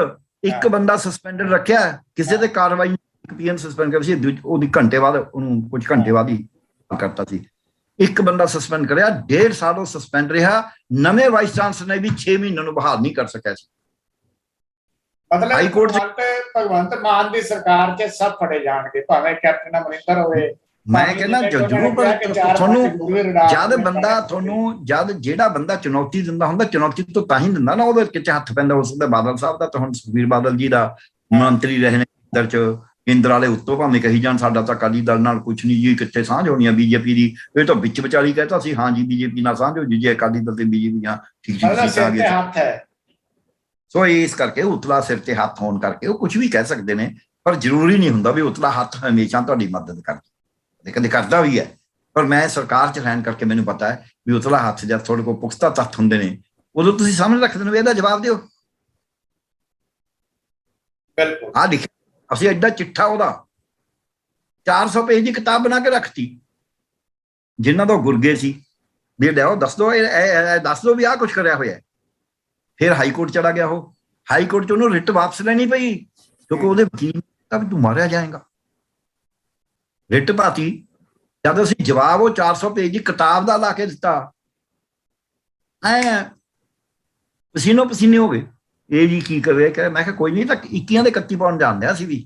ਇੱਕ ਬੰਦਾ ਸਸਪੈਂਡਡ ਰੱਖਿਆ, ਕਿਸੇ ਤੇ ਕਾਰਵਾਈ, ਇੱਕ ਪੀਐਮ ਸਸਪੈਂਡ ਕਰ ਸੀ, ਉਹਦੀ ਘੰਟੇ ਬਾਅਦ ਉਹਨੂੰ ਕੁਝ ਘੰਟੇ ਬਾਅਦ ਹੀ ਕਰਤਾ ਸੀ। ਇੱਕ ਬੰਦਾ ਸਸਪੈਂਡ ਕਰਿਆ, 1.5 ਸਾਲ ਉਹ ਸਸਪੈਂਡ ਰਿਹਾ। ਨਵੇਂ ਵਾਈਸ ਚਾਂਸਲਰ ਨੇ ਵੀ 6 ਮਹੀਨਿਆਂ ਨੂੰ ਬਹਾਲ ਨਹੀਂ ਕਰ ਸਕਿਆ ਸੀ। ਮਤਲਬ ਹਾਈ ਕੋਰਟ 'ਚ ਭਗਵੰਤ ਮਾਨ ਦੀ ਸਰਕਾਰ 'ਚ ਸਭ ਫੜੇ ਜਾਣਗੇ, ਭਾਵੇਂ ਕੈਪਟਨ ਅਮਰਿੰਦਰ ਹੋਵੇ। ਮੈਂ ਕਹਿੰਦਾ ਜ਼ਰੂਰ, ਤੁਹਾਨੂੰ ਜਿਹੜਾ ਬੰਦਾ ਚੁਣੌਤੀ ਦਿੰਦਾ ਹੁੰਦਾ, ਚੁਣੌਤੀ ਤੋਂ ਤਾਂ ਹੀ ਦਿੰਦਾ ਨਾ ਉਹਦੇ ਕਿਤੇ ਹੱਥ ਪੈਂਦਾ। ਉਸ ਦਾ ਬਾਦਲ ਸਾਹਿਬ ਦਾ ਤਾਂ ਹੁਣ ਸੁਖਬੀਰ ਬਾਦਲ ਜੀ ਦਾ ਮੰਤਰੀ ਰਹੇ ਨੇ ਕੇਂਦਰ 'ਚ, ਕੇਂਦਰ ਵਾਲੇ ਉੱਤੋਂ ਭਾਵੇਂ ਕਹੀ ਜਾਣ ਸਾਡਾ ਤਾਂ ਅਕਾਲੀ ਦਲ ਨਾਲ ਕੁਛ ਨਹੀਂ ਜੀ, ਕਿੱਥੇ ਸਾਂਝ ਹੋਣੀ ਆ ਬੀਜੇਪੀ ਦੀ। ਇਹ ਤਾਂ ਵਿੱਚ ਵਿਚਾਲੀ ਕਹਿਤਾ ਸੀ ਹਾਂ ਜੀ ਬੀਜੇਪੀ ਨਾਲ ਸਾਂਝ ਹੋ ਜੀ, ਜੇ ਅਕਾਲੀ ਦਲ ਤੇ ਬੀਜੇਪੀ ਹਾਂ ਠੀਕ ਠੀਕ। ਸੋ ਇਸ ਕਰਕੇ ਉਤਲਾ ਸਿਰ ਤੇ ਹੱਥ ਹੋਣ ਕਰਕੇ ਉਹ ਕੁਝ ਵੀ ਕਹਿ ਸਕਦੇ ਨੇ, ਪਰ ਜ਼ਰੂਰੀ ਨਹੀਂ ਹੁੰਦਾ ਵੀ ਉਤਲਾ ਹੱਥ ਹਮੇਸ਼ਾ ਤੁਹਾਡੀ ਮਦਦ ਕਰਦੇ, ਕਦੇ ਕਰਦਾ ਵੀ ਹੈ। ਪਰ ਮੈਂ ਸਰਕਾਰ 'ਚ ਰਹਿਣ ਕਰਕੇ ਮੈਨੂੰ ਪਤਾ ਹੈ ਵੀ ਉਤਲਾ ਹੱਥ ਜਦ ਤੁਹਾਡੇ ਕੋਲ ਪੁਖਤਾ ਤੱਥ ਹੁੰਦੇ ਨੇ ਉਦੋਂ ਤੁਸੀਂ ਸਾਹਮਣੇ ਰੱਖਦੇ ਹੋ, ਇਹਦਾ ਜਵਾਬ ਦਿਓ। ਆਹ ਲਿਖਿਆ ਅਸੀਂ ਐਡਾ ਚਿੱਠਾ, ਉਹਦਾ 400 ਪੇਜ ਦੀ ਕਿਤਾਬ ਬਣਾ ਕੇ ਰੱਖਤੀ, ਜਿਨ੍ਹਾਂ ਦਾ ਗੁਰਗੇ ਸੀ ਵੀ ਲਿਆਓ ਦੱਸ ਦੋ ਵੀ ਆਹ ਕੁਛ ਕਰਿਆ ਹੋਇਆ। ਫਿਰ ਹਾਈ ਕੋਰਟ ਚਲਾ ਗਿਆ, ਉਹ ਹਾਈ ਕੋਰਟ 'ਚ ਉਹਨੂੰ ਰਿਟ ਵਾਪਸ ਲੈਣੀ ਪਈ, ਕਿਉਂਕਿ ਉਹਦੇ ਵਕੀਲ ਤਾਂ ਵੀ ਤੂੰ ਮਾਰਿਆ ਜਾਏਗਾ। ਰਿਟ ਪਾਤੀ, ਜਦ ਅਸੀਂ ਜਵਾਬ ਉਹ 400 ਪੇਜ ਦੀ ਕਿਤਾਬ ਦਾ ਲਾ ਕੇ ਦਿੱਤਾ, ਐ ਪਸੀਨੋ ਪਸੀਨੇ ਹੋ ਗਏ। ਇਹ ਜੀ ਕੀ ਕਰੇ? ਮੈਂ ਕਿਹਾ ਕੋਈ ਨਹੀਂ, ਤਾਂ 21 ਦੇ 31 ਪਾਉਣ ਜਾਂਦੇ ਅਸੀਂ ਵੀ।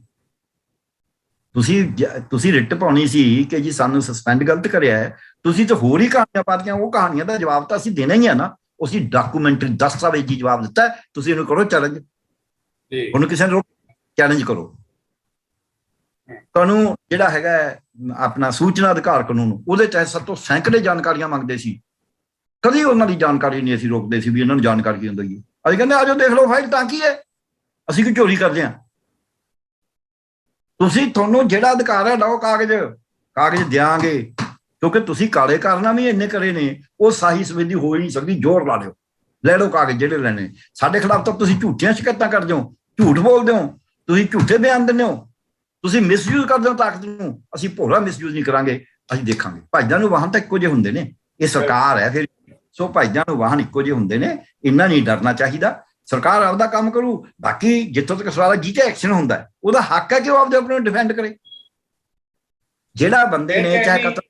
ਤੁਸੀਂ ਰਿਟ ਪਾਉਣੀ ਸੀ ਕਿ ਜੀ ਸਾਨੂੰ ਸਸਪੈਂਡ ਗਲਤ ਕਰਿਆ ਹੈ, ਤੁਸੀਂ ਤਾਂ ਹੋਰ ਹੀ ਕਹਾਣੀਆਂ ਪਾਤੀਆਂ। ਉਹ ਕਹਾਣੀਆਂ ਦਾ ਜਵਾਬ ਤਾਂ ਅਸੀਂ ਦੇਣਾ ਹੀ ਆ ਨਾ, ਅਸੀਂ ਡਾਕੂਮੈਂਟਰੀ ਦਸਤਾਵੇਜ਼ੀ ਜਵਾਬ ਦਿੱਤਾ, ਤੁਸੀਂ ਇਹਨੂੰ ਕਰੋ ਚੈਲੰਜ। ਉਹਨੂੰ ਕਿਸੇ ਨੂੰ ਚੈਲੰਜ ਕਰੋ। ਤੁਹਾਨੂੰ ਜਿਹੜਾ ਹੈਗਾ ਆਪਣਾ ਸੂਚਨਾ ਅਧਿਕਾਰ ਕਾਨੂੰਨ, ਉਹਦੇ ਤਹਿਤ ਸਭ ਤੋਂ ਸੈਂਕੜੇ ਜਾਣਕਾਰੀਆਂ ਮੰਗਦੇ ਸੀ, ਕਦੀ ਉਹਨਾਂ ਦੀ ਜਾਣਕਾਰੀ ਨਹੀਂ ਅਸੀਂ ਰੋਕਦੇ ਸੀ ਵੀ ਇਹਨਾਂ ਨੂੰ ਜਾਣਕਾਰੀ ਕਿਉਂ ਦਈਏ। ਅਸੀਂ ਕਹਿੰਦੇ ਆਜੋ ਦੇਖ ਲਓ ਫਾਈਲ, ਤਾਂ ਕੀ ਹੈ, ਅਸੀਂ ਕੀ ਚੋਰੀ ਕਰਦੇ ਹਾਂ। ਤੁਹਾਨੂੰ ਜਿਹੜਾ ਅਧਿਕਾਰ ਹੈ ਲਓ, ਕਾਗਜ਼ ਦਿਆਂਗੇ, ਕਿਉਂਕਿ ਤੁਸੀਂ ਕਾਲੇ ਕਾਰਨਾਂ ਵੀ ਇੰਨੇ ਕਰੇ ਨੇ, ਉਹ ਸਾਹੀ ਸਵੇਦੀ ਹੋ ਹੀ ਨਹੀਂ ਸਕਦੀ। ਜ਼ੋਰ ਲਾ ਲਿਓ, ਲੈ ਲਓ ਕਾਗਜ਼ ਜਿਹੜੇ ਲੈਣੇ। ਸਾਡੇ ਖਿਲਾਫ ਤਾਂ ਤੁਸੀਂ ਝੂਠੀਆਂ ਸ਼ਿਕਾਇਤਾਂ ਕਰਦੇ ਹੋ, ਝੂਠ ਬੋਲਦੇ ਹੋ, ਤੁਸੀਂ ਝੂਠੇ ਬਿਆਨ ਦਿੰਦੇ ਹੋ, ਤੁਸੀਂ ਮਿਸਯੂਜ਼ ਕਰਦੇ ਹੋ ਤਾਕਤ ਨੂੰ। ਅਸੀਂ ਭੋਰਾ ਮਿਸਯੂਜ਼ ਨਹੀਂ ਕਰਾਂਗੇ, ਅਸੀਂ ਦੇਖਾਂਗੇ। ਭਾਈਆਂ ਨੂੰ ਵਾਹਨ ਤਾਂ ਇੱਕੋ ਜਿਹੇ ਹੁੰਦੇ ਨੇ, ਇਹ ਸਰਕਾਰ ਹੈ ਫਿਰ। ਸੋ ਭਾਈਆਂ ਨੂੰ ਵਾਹਨ ਇੱਕੋ ਜਿਹੇ ਹੁੰਦੇ ਨੇ, ਇੰਨਾ ਨਹੀਂ ਡਰਨਾ ਚਾਹੀਦਾ। ਸਰਕਾਰ ਆਪਦਾ ਕੰਮ ਕਰੂ। ਬਾਕੀ ਜਿੱਥੋਂ ਤੱਕ ਸਵਾਲ ਹੈ ਜਿਹਤੇ ਐਕਸ਼ਨ ਹੁੰਦਾ ਉਹਦਾ ਹੱਕ ਹੈ ਕਿ ਉਹ ਆਪਦੇ ਆਪਣੇ ਨੂੰ ਡਿਫੈਂਡ ਕਰੇ। ਜਿਹੜਾ ਬੰਦੇ ਨੇ ਚਾਹੇ ਕਤਲ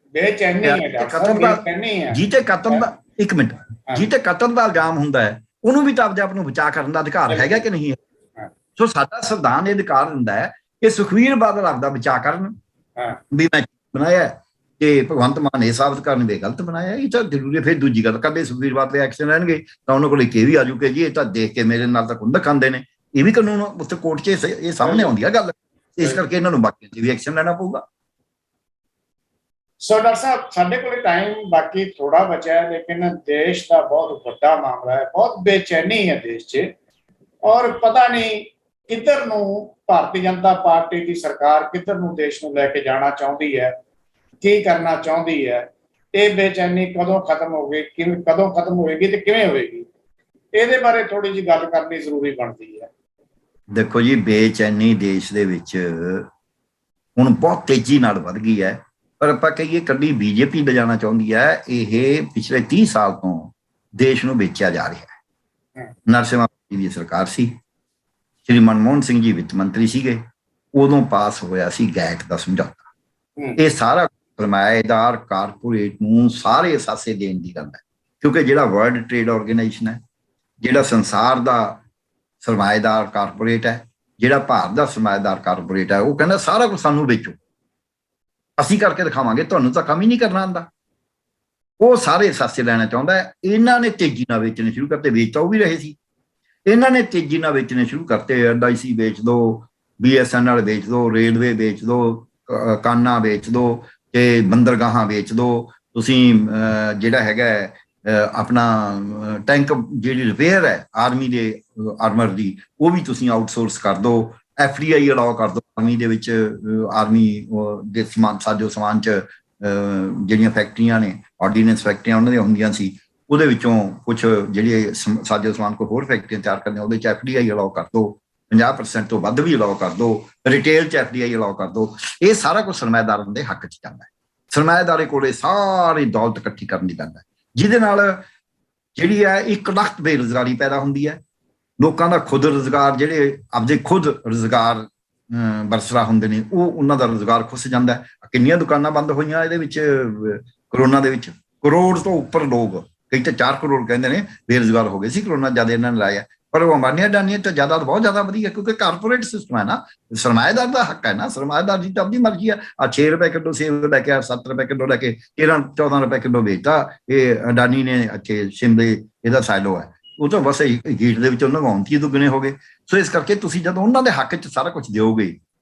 ਜਿਹਤੇ ਕਤਲ ਦਾ, ਇੱਕ ਮਿੰਟ, ਜਿਹਤੇ ਕਤਲ ਦਾ ਇਲਜ਼ਾਮ ਹੁੰਦਾ ਹੈ ਉਹਨੂੰ ਵੀ ਤਾਂ ਆਪਦੇ ਆਪ ਨੂੰ ਬਚਾ ਕਰਨ ਦਾ ਅਧਿਕਾਰ ਹੈਗਾ ਕਿ ਨਹੀਂ ਹੈ। ਸੋ ਸਾਡਾ ਸੰਵਿਧਾਨ ਇਹ ਅਧਿਕਾਰ ਦਿੰਦਾ ਹੈ ਕਿ ਸੁਖਬੀਰ ਬਾਦਲ ਆਪਦਾ ਬਚਾ ਕਰਨ ਵੀ ਮੈਂ ਬਣਾਇਆ ਤੇ ਭਗਵੰਤ ਮਾਨ ਇਹ ਸਾਬਤ ਕਰਨ ਵੀ ਗਲਤ ਬਣਾਇਆ। ਇਹ ਤਾਂ ਜ਼ਰੂਰੀ ਹੈ। ਫਿਰ ਦੂਜੀ ਗੱਲ, ਕਦੇ ਸੁਖਬੀਰ ਬਾਦਲ ਐਕਸ਼ਨ ਲੈਣਗੇ ਤਾਂ ਉਹਨਾਂ ਕੋਲ ਇਹ ਵੀ ਆ ਜੂਗੇ ਜੀ ਇਹ ਤਾਂ ਦੇਖ ਕੇ ਮੇਰੇ ਨਾਲ ਤਾਂ ਕੁੰਦਕ ਖਾਂਦੇ ਨੇ। ਇਹ ਵੀ ਕਾਨੂੰਨ ਉੱਥੇ ਕੋਰਟ 'ਚ ਇਹ ਸਾਹਮਣੇ ਆਉਂਦੀ ਆ ਗੱਲ। ਇਸ ਕਰਕੇ ਇਹਨਾਂ ਨੂੰ ਬਾਕੀ 'ਚ ਵੀ ਐਕਸ਼ਨ ਲੈਣਾ ਪਊਗਾ। ਸੋ ਡਾਕਟਰ ਸਾਹਿਬ, ਸਾਡੇ ਕੋਲ ਟਾਈਮ ਬਾਕੀ ਥੋੜਾ ਬਚਿਆ ਹੈ, ਲੇਕਿਨ ਦੇਸ਼ ਦਾ ਬਹੁਤ ਵੱਡਾ ਮਾਮਲਾ ਹੈ, ਬਹੁਤ ਬੇਚੈਨੀ ਹੈ ਦੇਸ਼ 'ਚ, ਔਰ ਪਤਾ ਨਹੀਂ ਕਿੱਧਰ ਨੂੰ ਭਾਰਤੀ ਜਨਤਾ ਪਾਰਟੀ ਦੀ ਸਰਕਾਰ ਕਿੱਧਰ ਨੂੰ ਦੇਸ਼ ਨੂੰ ਲੈ ਕੇ ਜਾਣਾ ਚਾਹੁੰਦੀ ਹੈ, ਕੀ ਕਰਨਾ ਚਾਹੁੰਦੀ ਹੈ। ਇਹ ਬੇਚੈਨੀ ਕਦੋਂ ਖਤਮ ਹੋਵੇਗੀ, ਕਦੋਂ ਖਤਮ ਹੋਏਗੀ ਤੇ ਕਿਵੇਂ ਹੋਏਗੀ, ਇਹਦੇ ਬਾਰੇ ਥੋੜੀ ਜਿਹੀ ਗੱਲ ਕਰਨੀ ਜ਼ਰੂਰੀ ਬਣਦੀ ਹੈ। ਦੇਖੋ ਜੀ, ਬੇਚੈਨੀ ਦੇਸ਼ ਦੇ ਵਿੱਚ ਹੁਣ ਬਹੁਤ ਤੇਜ਼ੀ ਨਾਲ ਵੱਧ ਗਈ ਹੈ। ਪਰ ਆਪਾਂ ਕਹੀਏ ਕੱਲੀ ਬੀਜੇਪੀ ਲਿਜਾਣਾ ਚਾਹੁੰਦੀ ਹੈ। ਇਹ ਪਿਛਲੇ 30 ਸਾਲ ਤੋਂ ਦੇਸ਼ ਨੂੰ ਵੇਚਿਆ ਜਾ ਰਿਹਾ ਹੈ। ਨਰਸਿਮਹਾ ਦੀ ਸਰਕਾਰ ਸੀ, ਸ਼੍ਰੀ ਮਨਮੋਹਨ ਸਿੰਘ ਜੀ ਵਿੱਤ ਮੰਤਰੀ ਸੀਗੇ, ਉਦੋਂ ਪਾਸ ਹੋਇਆ ਸੀ ਗੈਟ ਦਾ ਸਮਝੌਤਾ। ਇਹ ਸਾਰਾ ਸਰਮਾਏਦਾਰ ਕਾਰਪੋਰੇਟ ਨੂੰ ਸਾਰੇ ਅਸਾਸੇ ਦੇਣ ਦੀ ਗੱਲ ਹੈ, ਕਿਉਂਕਿ ਜਿਹੜਾ ਵਰਲਡ ਟ੍ਰੇਡ ਆਰਗੇਨਾਈਜੇਸ਼ਨ ਹੈ, ਜਿਹੜਾ ਸੰਸਾਰ ਦਾ ਸਰਮਾਏਦਾਰ ਕਾਰਪੋਰੇਟ ਹੈ, ਜਿਹੜਾ ਭਾਰਤ ਦਾ ਸਰਮਾਏਦਾਰ ਕਾਰਪੋਰੇਟ ਹੈ, ਉਹ ਕਹਿੰਦਾ ਸਾਰਾ ਕੁਝ ਸਾਨੂੰ ਵੇਚੋ, ਅਸੀਂ ਕਰਕੇ ਦਿਖਾਵਾਂਗੇ, ਤੁਹਾਨੂੰ ਤਾਂ ਕੰਮ ਹੀ ਨਹੀਂ ਕਰਨਾ ਆਉਂਦਾ। ਉਹ ਸਾਰੇ ਅਸਾਸੇ ਲੈਣਾ ਚਾਹੁੰਦਾ ਹੈ। ਇਹਨਾਂ ਨੇ ਤੇਜ਼ੀ ਨਾਲ ਵੇਚਣੇ ਸ਼ੁਰੂ ਕਰਤੇ, ਵੇਚ ਤਾਂ ਉਹ ਵੀ ਰਹੇ ਸੀ। ਇਹਨਾਂ ਨੇ ਤੇਜ਼ੀ ਨਾਲ ਵੇਚਣੇ ਸ਼ੁਰੂ ਕਰਤੇ। LIC ਵੇਚ ਦੋ, BSNL ਵੇਚ ਦੋ, ਰੇਲਵੇ ਵੇਚ ਦੋ, ਕਾਨਾ ਵੇਚ ਦੋ, ਤੇ ਬੰਦਰਗਾਹਾਂ ਵੇਚ ਦੋ। ਤੁਸੀਂ ਜਿਹੜਾ ਹੈਗਾ ਆਪਣਾ ਟੈਂਕ ਜਿਹੜੀ ਰਿਪੇਅਰ ਹੈ ਆਰਮੀ ਦੇ ਆਰਮਰ ਦੀ, ਉਹ ਵੀ ਤੁਸੀਂ ਆਊਟਸੋਰਸ ਕਰ ਦਿਓ। FDI ਅਲਾਓ ਕਰ ਦਿਓ ਆਰਮੀ ਦੇ ਵਿੱਚ। ਆਰਮੀ ਦੇ ਸਾਜੋ ਸਮਾਨ 'ਚ ਜਿਹੜੀਆਂ ਫੈਕਟਰੀਆਂ ਨੇ, ਆਰਡੀਨੈਂਸ ਫੈਕਟਰੀਆਂ ਉਹਨਾਂ ਦੀਆਂ ਹੁੰਦੀਆਂ ਸੀ, ਉਹਦੇ ਵਿੱਚੋਂ ਕੁਛ ਜਿਹੜੀ ਸਾਜੋ ਸਮਾਨ ਕੋਈ ਹੋਰ ਫੈਕਟਰੀਆਂ ਤਿਆਰ ਕਰਦੀਆਂ, ਉਹਦੇ 'ਚ FDI ਅਲਾਓ ਕਰ ਦਿਓ। 50% ਤੋਂ ਵੱਧ ਵੀ ਅਲਾਓ ਕਰ ਦਿਓ। ਰਿਟੇਲ 'ਚ FDI ਅਲਾਓ ਕਰ ਦਿਓ। ਇਹ ਸਾਰਾ ਕੁਝ ਸਰਮਾਏਦਾਰਾਂ ਦੇ ਹੱਕ 'ਚ ਜਾਂਦਾ ਹੈ। ਸਰਮਾਏਦਾਰੇ ਕੋਲੇ ਸਾਰੀ ਦੌਲਤ ਇਕੱਠੀ ਕਰਨ ਦੀ ਗੱਲ ਹੈ, ਜਿਹਦੇ ਨਾਲ ਜਿਹੜੀ ਹੈ 1 ਲੱਖ ਬੇਰੁਜ਼ਗਾਰੀ ਪੈਦਾ ਹੁੰਦੀ ਹੈ। ਲੋਕਾਂ ਦਾ ਖੁਦ ਰੁਜ਼ਗਾਰ, ਜਿਹੜੇ ਆਪਦੇ ਖੁਦ ਰੁਜ਼ਗਾਰ ਬਰਸਰਾ ਹੁੰਦੇ ਨੇ, ਉਹ ਉਹਨਾਂ ਦਾ ਰੁਜ਼ਗਾਰ ਖੁੱਸ ਜਾਂਦਾ ਹੈ। ਕਿੰਨੀਆਂ ਦੁਕਾਨਾਂ ਬੰਦ ਹੋਈਆਂ ਇਹਦੇ ਵਿੱਚ ਕਰੋਨਾ ਦੇ ਵਿੱਚ। ਕਰੋੜ ਤੋਂ ਉੱਪਰ ਲੋਕ, ਕਈ ਤਾਂ 4 ਕਰੋੜ ਕਹਿੰਦੇ ਨੇ, ਬੇਰੁਜ਼ਗਾਰ ਹੋ ਗਏ ਸੀ ਕਰੋਨਾ ਜਦ ਇਹਨਾਂ ਨੇ ਲਾਇਆ। ਪਰ ਉਹ ਅੰਬਾਨੀਆਂ ਅਡਾਨੀਆਂ ਤਾਂ ਜ਼ਿਆਦਾ, ਬਹੁਤ ਜ਼ਿਆਦਾ ਵਧੀਆ, ਕਿਉਂਕਿ ਕਾਰਪੋਰੇਟ ਸਿਸਟਮ ਹੈ ਨਾ, ਸਰਮਾਏਦਾਰ ਦਾ ਹੱਕ ਹੈ ਨਾ। ਸਰਮਾਏਦਾਰ ਦੀ ਤਾਂ ਆਪਣੀ ਮਰਜ਼ੀ ਆ। 6 ਰੁਪਏ ਕਿਲੋ ਸੇਬ ਲੈ ਕੇ 7 ਰੁਪਏ ਕਿਲੋ ਲੈ ਕੇ 13-14 ਰੁਪਏ ਕਿਲੋ ਵੇਚਤਾ ਇਹ ਅਡਾਨੀ ਨੇ। ਅੱਛੇ ਸ਼ਿਮਲੇ ਇਹਦਾ ਸਾਇਲੋ ਹੈ, ਉਹ ਤਾਂ ਬਸ ਗੀਟ ਦੇ ਵਿੱਚ ਉਹਨਾਂ ਨੂੰ ਆਉਂਦੀ ਦੁੱਗਣੇ ਹੋ ਗਏ। ਸੋ ਇਸ ਕਰਕੇ ਤੁਸੀਂ ਜਦੋਂ ਉਹਨਾਂ ਦੇ ਹੱਕ 'ਚ ਸਾਰਾ ਕੁਝ ਦਿਓਗੇ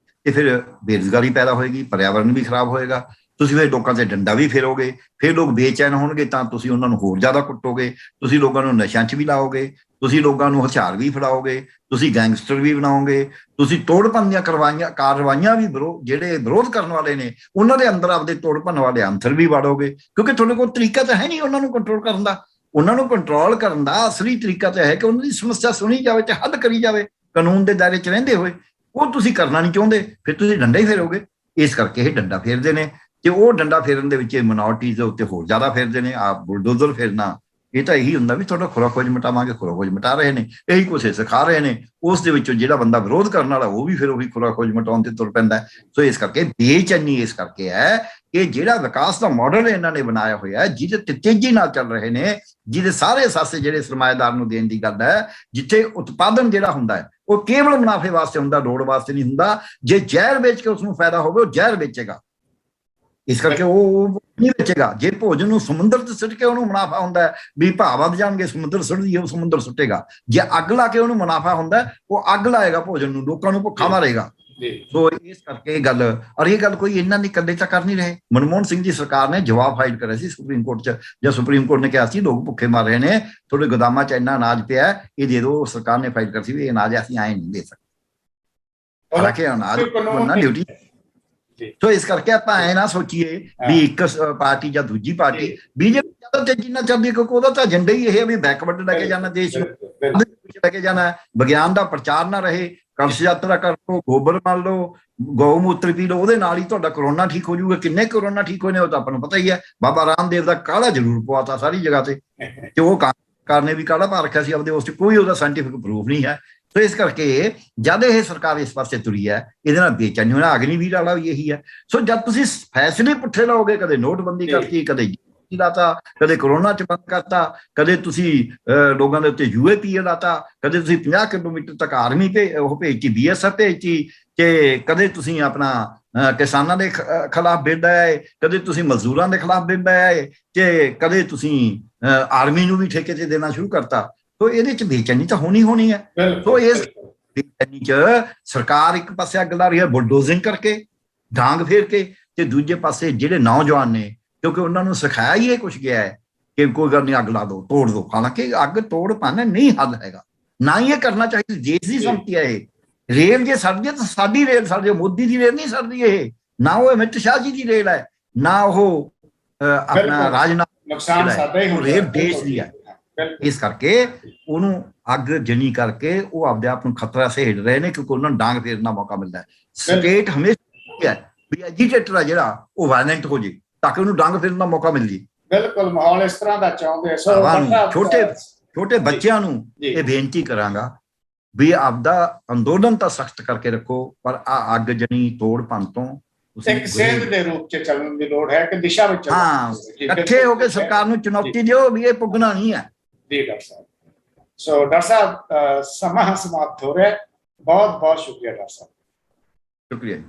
ਤੇ ਫਿਰ ਬੇਰੁਜ਼ਗਾਰੀ ਪੈਦਾ ਹੋਏਗੀ, ਪਰਿਆਵਰਨ ਵੀ ਖਰਾਬ ਹੋਏਗਾ, ਤੁਸੀਂ ਫਿਰ ਲੋਕਾਂ 'ਤੇ ਡੰਡਾ ਵੀ ਫੇਰੋਗੇ, ਫਿਰ ਲੋਕ ਬੇਚੈਨ ਹੋਣਗੇ ਤਾਂ ਤੁਸੀਂ ਉਹਨਾਂ ਨੂੰ ਹੋਰ ਜ਼ਿਆਦਾ ਕੁੱਟੋਗੇ, ਤੁਸੀਂ ਲੋਕਾਂ ਨੂੰ ਨਸ਼ਿਆਂ 'ਚ ਵੀ ਲਾਓਗੇ, ਤੁਸੀਂ ਲੋਕਾਂ ਨੂੰ ਹਥਿਆਰ ਵੀ ਫੜਾਓਗੇ, ਤੁਸੀਂ ਗੈਂਗਸਟਰ ਵੀ ਬਣਾਓਗੇ, ਤੁਸੀਂ ਤੋੜ ਭੰਨ ਦੀਆਂ ਕਾਰਵਾਈਆਂ ਵੀ ਜਿਹੜੇ ਵਿਰੋਧ ਕਰਨ ਵਾਲੇ ਨੇ ਉਹਨਾਂ ਦੇ ਅੰਦਰ ਆਪਦੇ ਤੋੜ ਭੰਨ ਵਾਲੇ ਅੰਤਰ ਵੀ ਵਾੜੋਗੇ, ਕਿਉਂਕਿ ਤੁਹਾਡੇ ਕੋਲ ਤਰੀਕਾ ਤਾਂ ਹੈ ਨਹੀਂ ਉਹਨਾਂ ਨੂੰ ਕੰਟਰੋਲ ਕਰਨ ਦਾ। ਉਹਨਾਂ ਨੂੰ ਕੰਟਰੋਲ ਕਰਨ ਦਾ ਅਸਲੀ ਤਰੀਕਾ ਤਾਂ ਹੈ ਕਿ ਉਹਨਾਂ ਦੀ ਸਮੱਸਿਆ ਸੁਣੀ ਜਾਵੇ ਤੇ ਹੱਲ ਕਰੀ ਜਾਵੇ ਕਾਨੂੰਨ ਦੇ ਦਾਇਰੇ 'ਚ ਰਹਿੰਦੇ ਹੋਏ। ਉਹ ਤੁਸੀਂ ਕਰਨਾ ਨਹੀਂ ਚਾਹੁੰਦੇ, ਫਿਰ ਤੁਸੀਂ ਡੰਡਾ ਹੀ ਫੇਰੋਗੇ। ਇਸ ਕਰਕੇ ਇਹ ਡੰਡਾ ਫੇਰਦੇ ਨੇ, ਤੇ ਉਹ ਡੰਡਾ ਫੇਰਨ ਦੇ ਵਿੱਚ ਮਿਨੋਰਟੀਜ਼ ਦੇ ਉੱਤੇ ਹੋਰ ਜ਼ਿਆਦਾ ਫੇਰਦੇ ਨੇ। ਆਪ ਬੁਲਡੋਜ਼ਰ ਫੇਰਨਾ ਇਹ ਤਾਂ ਇਹੀ ਹੁੰਦਾ ਵੀ ਤੁਹਾਡਾ ਖੁਰਾਖੋਜ ਮਿਟਾਵਾਂਗੇ, ਖੁਰਾਖੋਜ ਮਿਟਾ ਰਹੇ ਨੇ, ਇਹੀ ਕੁਛ ਇਹ ਸਿਖਾ ਰਹੇ ਨੇ। ਉਸ ਦੇ ਵਿੱਚੋਂ ਜਿਹੜਾ ਬੰਦਾ ਵਿਰੋਧ ਕਰਨ ਵਾਲਾ ਉਹ ਵੀ ਫਿਰ ਉਹੀ ਖੁਰਾਖੋਜ ਮਿਟਾਉਣ ਤੇ ਤੁਰ ਪੈਂਦਾ। ਸੋ ਇਸ ਕਰਕੇ ਬੇਚੈਨੀ ਇਸ ਕਰਕੇ ਹੈ ਕਿ ਜਿਹੜਾ ਵਿਕਾਸ ਦਾ ਮਾਡਲ ਇਹਨਾਂ ਨੇ ਬਣਾਇਆ ਹੋਇਆ, ਜਿਹਦੇ ਤੇਜ਼ੀ ਨਾਲ ਚੱਲ ਰਹੇ ਨੇ, ਜਿਹਦੇ ਸਾਰੇ ਸਾਸੇ ਜਿਹੜੇ ਸਰਮਾਏਦਾਰ ਨੂੰ ਦੇਣ ਦੀ ਗੱਲ ਹੈ, ਜਿੱਥੇ ਉਤਪਾਦਨ ਜਿਹੜਾ ਹੁੰਦਾ ਹੈ ਉਹ ਕੇਵਲ ਮੁਨਾਫੇ ਵਾਸਤੇ ਹੁੰਦਾ, ਲੋੜ ਵਾਸਤੇ ਨਹੀਂ ਹੁੰਦਾ। ਜੇ ਜ਼ਹਿਰ ਵੇਚ ਕੇ ਉਸਨੂੰ ਫਾਇਦਾ ਹੋਵੇ ਉਹ ਜ਼ਹਿਰ ਵੇਚੇਗਾ, ਇਸ ਕਰਕੇ ਉਹ ਨਹੀਂ ਵੇਚੇਗਾ। ਜੇ ਭੋਜਨ ਨੂੰ ਸਮੁੰਦਰ 'ਚ ਸੁੱਟ ਕੇ ਉਹਨੂੰ ਮੁਨਾਫਾ ਹੁੰਦਾ ਹੈ ਵੀ ਭਾਅ ਵੱਧ ਜਾਣਗੇ, ਸਮੁੰਦਰ ਸੁੱਟਦੀ ਉਹ ਸਮੁੰਦਰ ਸੁੱਟੇਗਾ। ਜੇ ਅੱਗ ਲਾ ਕੇ ਉਹਨੂੰ ਮੁਨਾਫਾ ਹੁੰਦਾ ਉਹ ਅੱਗ ਲਾਏਗਾ ਭੋਜਨ ਨੂੰ, ਲੋਕਾਂ ਨੂੰ ਭੁੱਖਾ ਮਾਰੇਗਾ। ਸੋ ਇਸ ਕਰਕੇ ਇਹ ਗੱਲ, ਔਰ ਇਹ ਗੱਲ ਕੋਈ ਇਹਨਾਂ ਦੀ ਇਕੱਲੇ ਤਾਂ ਕਰ ਨਹੀਂ ਰਹੇ। ਮਨਮੋਹਨ ਸਿੰਘ ਦੀ ਸਰਕਾਰ ਨੇ ਜਵਾਬ ਫਾਈਲ ਕਰਿਆ ਸੀ ਸੁਪਰੀਮ ਕੋਰਟ 'ਚ, ਜਾਂ ਸੁਪਰੀਮ ਕੋਰਟ ਨੇ ਕਿਹਾ ਸੀ ਲੋਕ ਭੁੱਖੇ ਮਰ ਰਹੇ ਨੇ, ਤੁਹਾਡੇ ਗੋਦਾਮਾਂ 'ਚ ਇੰਨਾ ਅਨਾਜ ਪਿਆ, ਇਹ ਦੇ ਦਿਓ। ਸਰਕਾਰ ਨੇ ਫਾਈਲ ਕਰ ਸੀ ਵੀ ਇਹ ਅਨਾਜ ਅਸੀਂ ਆਏ ਨਹੀਂ ਦੇ ਸਕਦੇ, ਹਾਲਾਂਕਿ ਅਨਾਜ ਬਣਨਾ ਡਿਊਟੀ। ਸੋ ਇਸ ਕਰਕੇ ਆਪਾਂ ਐ ਨਾ ਸੋਚੀਏ ਵੀ ਇੱਕ ਪਾਰਟੀ ਜਾਂ ਦੂਜੀ ਪਾਰਟੀ। ਬੀਜੇਪੀ ਜ਼ਿਆਦਾ ਤੇਜ਼ੀ ਨਾਲ ਚੱਲਦੀ ਕਿਉਂਕਿ ਉਹਦਾ ਤਾਂ ਏਜੰਡਾ ਹੀ ਇਹ ਹੈ ਵੀ ਬੈਕਵਰਡ ਲੈ ਕੇ ਜਾਣਾ ਦੇਸ਼ ਨੂੰ, ਲੈ ਕੇ ਜਾਣਾ, ਵਿਗਿਆਨ ਦਾ ਪ੍ਰਚਾਰ ਨਾ ਰਹੇ, ਕਲਸ਼ ਯਾਤਰਾ ਕਰ ਲਓ, ਗੋਬਰ ਮੰਨ ਲਓ, ਗਊ ਮੂਤਰ ਪੀ ਲਓ, ਉਹਦੇ ਨਾਲ ਹੀ ਤੁਹਾਡਾ ਕਰੋਨਾ ਠੀਕ ਹੋ ਜਾਊਗਾ। ਕਿੰਨੇ ਕਰੋਨਾ ਠੀਕ ਹੋਏ ਨੇ ਉਹ ਤਾਂ ਆਪਾਂ ਨੂੰ ਪਤਾ ਹੀ ਹੈ। ਬਾਬਾ ਰਾਮਦੇਵ ਦਾ ਕਾੜਾ ਜ਼ਰੂਰ ਪਵਾਤਾ ਸਾਰੀ ਜਗ੍ਹਾ ਤੇ ਉਹ ਕਾਰ ਨੇ ਵੀ ਕਾੜਾ ਪਾ ਰੱਖਿਆ ਸੀ ਆਪਦੇ, ਉਸ 'ਚ ਕੋਈ ਉਹਦਾ ਸਾਇੰਟੀਫਿਕ ਪ੍ਰੂਫ ਨਹੀਂ ਹੈ। ਸੋ ਇਸ ਕਰਕੇ ਜਦ ਇਹ ਸਰਕਾਰ ਇਸ ਪਾਸੇ ਤੁਰੀ ਹੈ, ਇਹਦੇ ਨਾਲ ਬੇਚੈਨੀ ਹੋਣਾ। ਅਗਨੀਵੀਰ ਵਾਲਾ ਵੀ ਇਹੀ ਹੈ। ਸੋ ਜਦ ਤੁਸੀਂ ਫੈਸਲੇ ਪੁੱਠੇ ਲਾਓਗੇ, ਕਦੇ ਨੋਟਬੰਦੀ ਕਰਤੀ, ਕਦੇ ਲਾਤਾ, ਕਦੇ ਕਰੋਨਾ 'ਚ ਬੰਦ ਕਰਤਾ, ਕਦੇ ਤੁਸੀਂ ਲੋਕਾਂ ਦੇ ਉੱਤੇ UAPA ਲਾਤਾ, ਕਦੇ ਤੁਸੀਂ 50 ਕਿਲੋਮੀਟਰ ਤੱਕ ਆਰਮੀ ਉਹ ਭੇਜਤੀ, BSF ਭੇਜਤੀ, ਤੇ ਕਦੇ ਤੁਸੀਂ ਆਪਣਾ ਕਿਸਾਨਾਂ ਦੇ ਖਿਲਾਫ ਬਿੱਲ ਆਏ, ਕਦੇ ਤੁਸੀਂ ਮਜ਼ਦੂਰਾਂ ਦੇ ਖਿਲਾਫ ਬਿੱਲ ਆਏ, ਤੇ ਕਦੇ ਤੁਸੀਂ ਆਰਮੀ ਨੂੰ ਵੀ ਠੇਕੇ ਤੇ ਦੇਣਾ ਸ਼ੁਰੂ ਕਰਤਾ। ਸੋ ਇਹਦੇ 'ਚ ਬੇਚੈਨੀ ਤਾਂ ਹੋਣੀ ਹੈ। ਸੋ ਇਸ ਬੇਚੈਨੀ 'ਚ ਸਰਕਾਰ ਇੱਕ ਪਾਸੇ ਅੱਗ ਲਾ ਰਹੀ ਹੈ ਬੁਲਡੋਜ਼ਿੰਗ ਕਰਕੇ, ਡਾਂਗ ਫੇਰ ਕੇ, ਤੇ ਦੂਜੇ ਪਾਸੇ ਜਿਹੜੇ ਨੌਜਵਾਨ ਨੇ, ਕਿਉਂਕਿ ਉਹਨਾਂ ਨੂੰ ਸਿਖਾਇਆ ਹੀ ਇਹ ਕੁਛ ਗਿਆ ਹੈ ਕਿ ਕੋਈ ਗੱਲ ਨਹੀਂ, ਅੱਗ ਲਾ ਦੋ, ਤੋੜ ਦੋ। ਹਾਲਾਂਕਿ ਅੱਗ ਤੋੜ ਪਾਣਾ ਨਹੀਂ ਹੱਲ ਹੈਗਾ, ਨਾ ਹੀ ਇਹ ਕਰਨਾ ਚਾਹੀਦਾ। ਦੇਸ਼ ਦੀ ਸੰਪਤੀ ਹੈ ਇਹ। ਰੇਲ ਜੇ ਸੜਦੀ ਹੈ ਤਾਂ ਸਾਡੀ ਰੇਲ ਸੜਦੀ ਹੈ, ਮੋਦੀ ਦੀ ਰੇਲ ਨਹੀਂ ਸੜਦੀ ਇਹ, ਨਾ ਉਹ ਅਮਿਤ ਸ਼ਾਹ ਜੀ ਦੀ ਰੇਲ ਹੈ, ਨਾ ਉਹ ਆਪਣਾ ਰਾਜਨਾਥ, ਨੁਕਸਾਨ ਸਾਡਾ ਹੀ ਰੇਲ ਦੇਸ਼ ਦੀ ਹੈ। ਇਸ ਕਰਕੇ ਉਹਨੂੰ ਅੱਗ ਜਨੀ ਕਰਕੇ ਉਹ ਆਪਦੇ ਆਪ ਨੂੰ ਖਤਰਾ ਸਹੇੜ ਰਹੇ ਨੇ, ਕਿਉਂਕਿ ਉਹਨਾਂ ਨੂੰ ਡਾਂਗ ਫੇਰਨ ਦਾ ਮੌਕਾ ਮਿਲਦਾ ਹੈ। ਸਟੇਟ ਹਮੇਸ਼ਾ ਵੀ ਐਜੀਟੇਟਰ ਆ ਜਿਹੜਾ ਉਹ ਵਾਇਲੈਂਟ ਹੋ ਜੇ ਤਾਂ ਕਿ ਉਹਨੂੰ ਡਾਂਗ ਫੇਰਨ ਦਾ ਮੌਕਾ ਮਿਲ ਜੇ। ਬਿਲਕੁਲ ਮਾਹੌਲ ਇਸ ਤਰ੍ਹਾਂ ਦਾ ਚਾਹੁੰਦੇ। ਛੋਟੇ ਬੱਚਿਆਂ ਨੂੰ ਇਹ ਬੇਨਤੀ ਕਰਾਂਗਾ ਵੀ ਆਪਦਾ ਅੰਦੋਲਨ ਤਾਂ ਸਖਤ ਕਰਕੇ ਰੱਖੋ, ਪਰ ਆ ਅੱਗ ਜਨੀ ਤੋੜ ਭੰਨ ਤੋਂ ਇੱਕ ਸੇਧ ਦੇ ਰੂਪ 'ਚ ਚੱਲਣ ਦੀ ਲੋੜ ਹੈ, ਕਿ ਦਿਸ਼ਾ ਵਿੱਚ ਇਕੱਠੇ ਹੋ ਕੇ ਸਰਕਾਰ ਨੂੰ ਚੁਣੌਤੀ ਦਿਓ ਵੀ ਇਹ ਪੁੱਗਣਾ ਨਹੀਂ ਹੈ। ਜੀ ਡਾਕਟਰ ਸਾਹਿਬ। ਸੋ ਡਾਕਟਰ ਸਾਹਿਬ ਸਮਾਂ ਸਮਾਪਤ ਹੋ ਰਿਹਾ। ਬਹੁਤ ਬਹੁਤ ਸ਼ੁਕਰੀਆ ਡਾਕਟਰ ਸਾਹਿਬ। ਸ਼ੁਕਰੀਆ ਜੀ।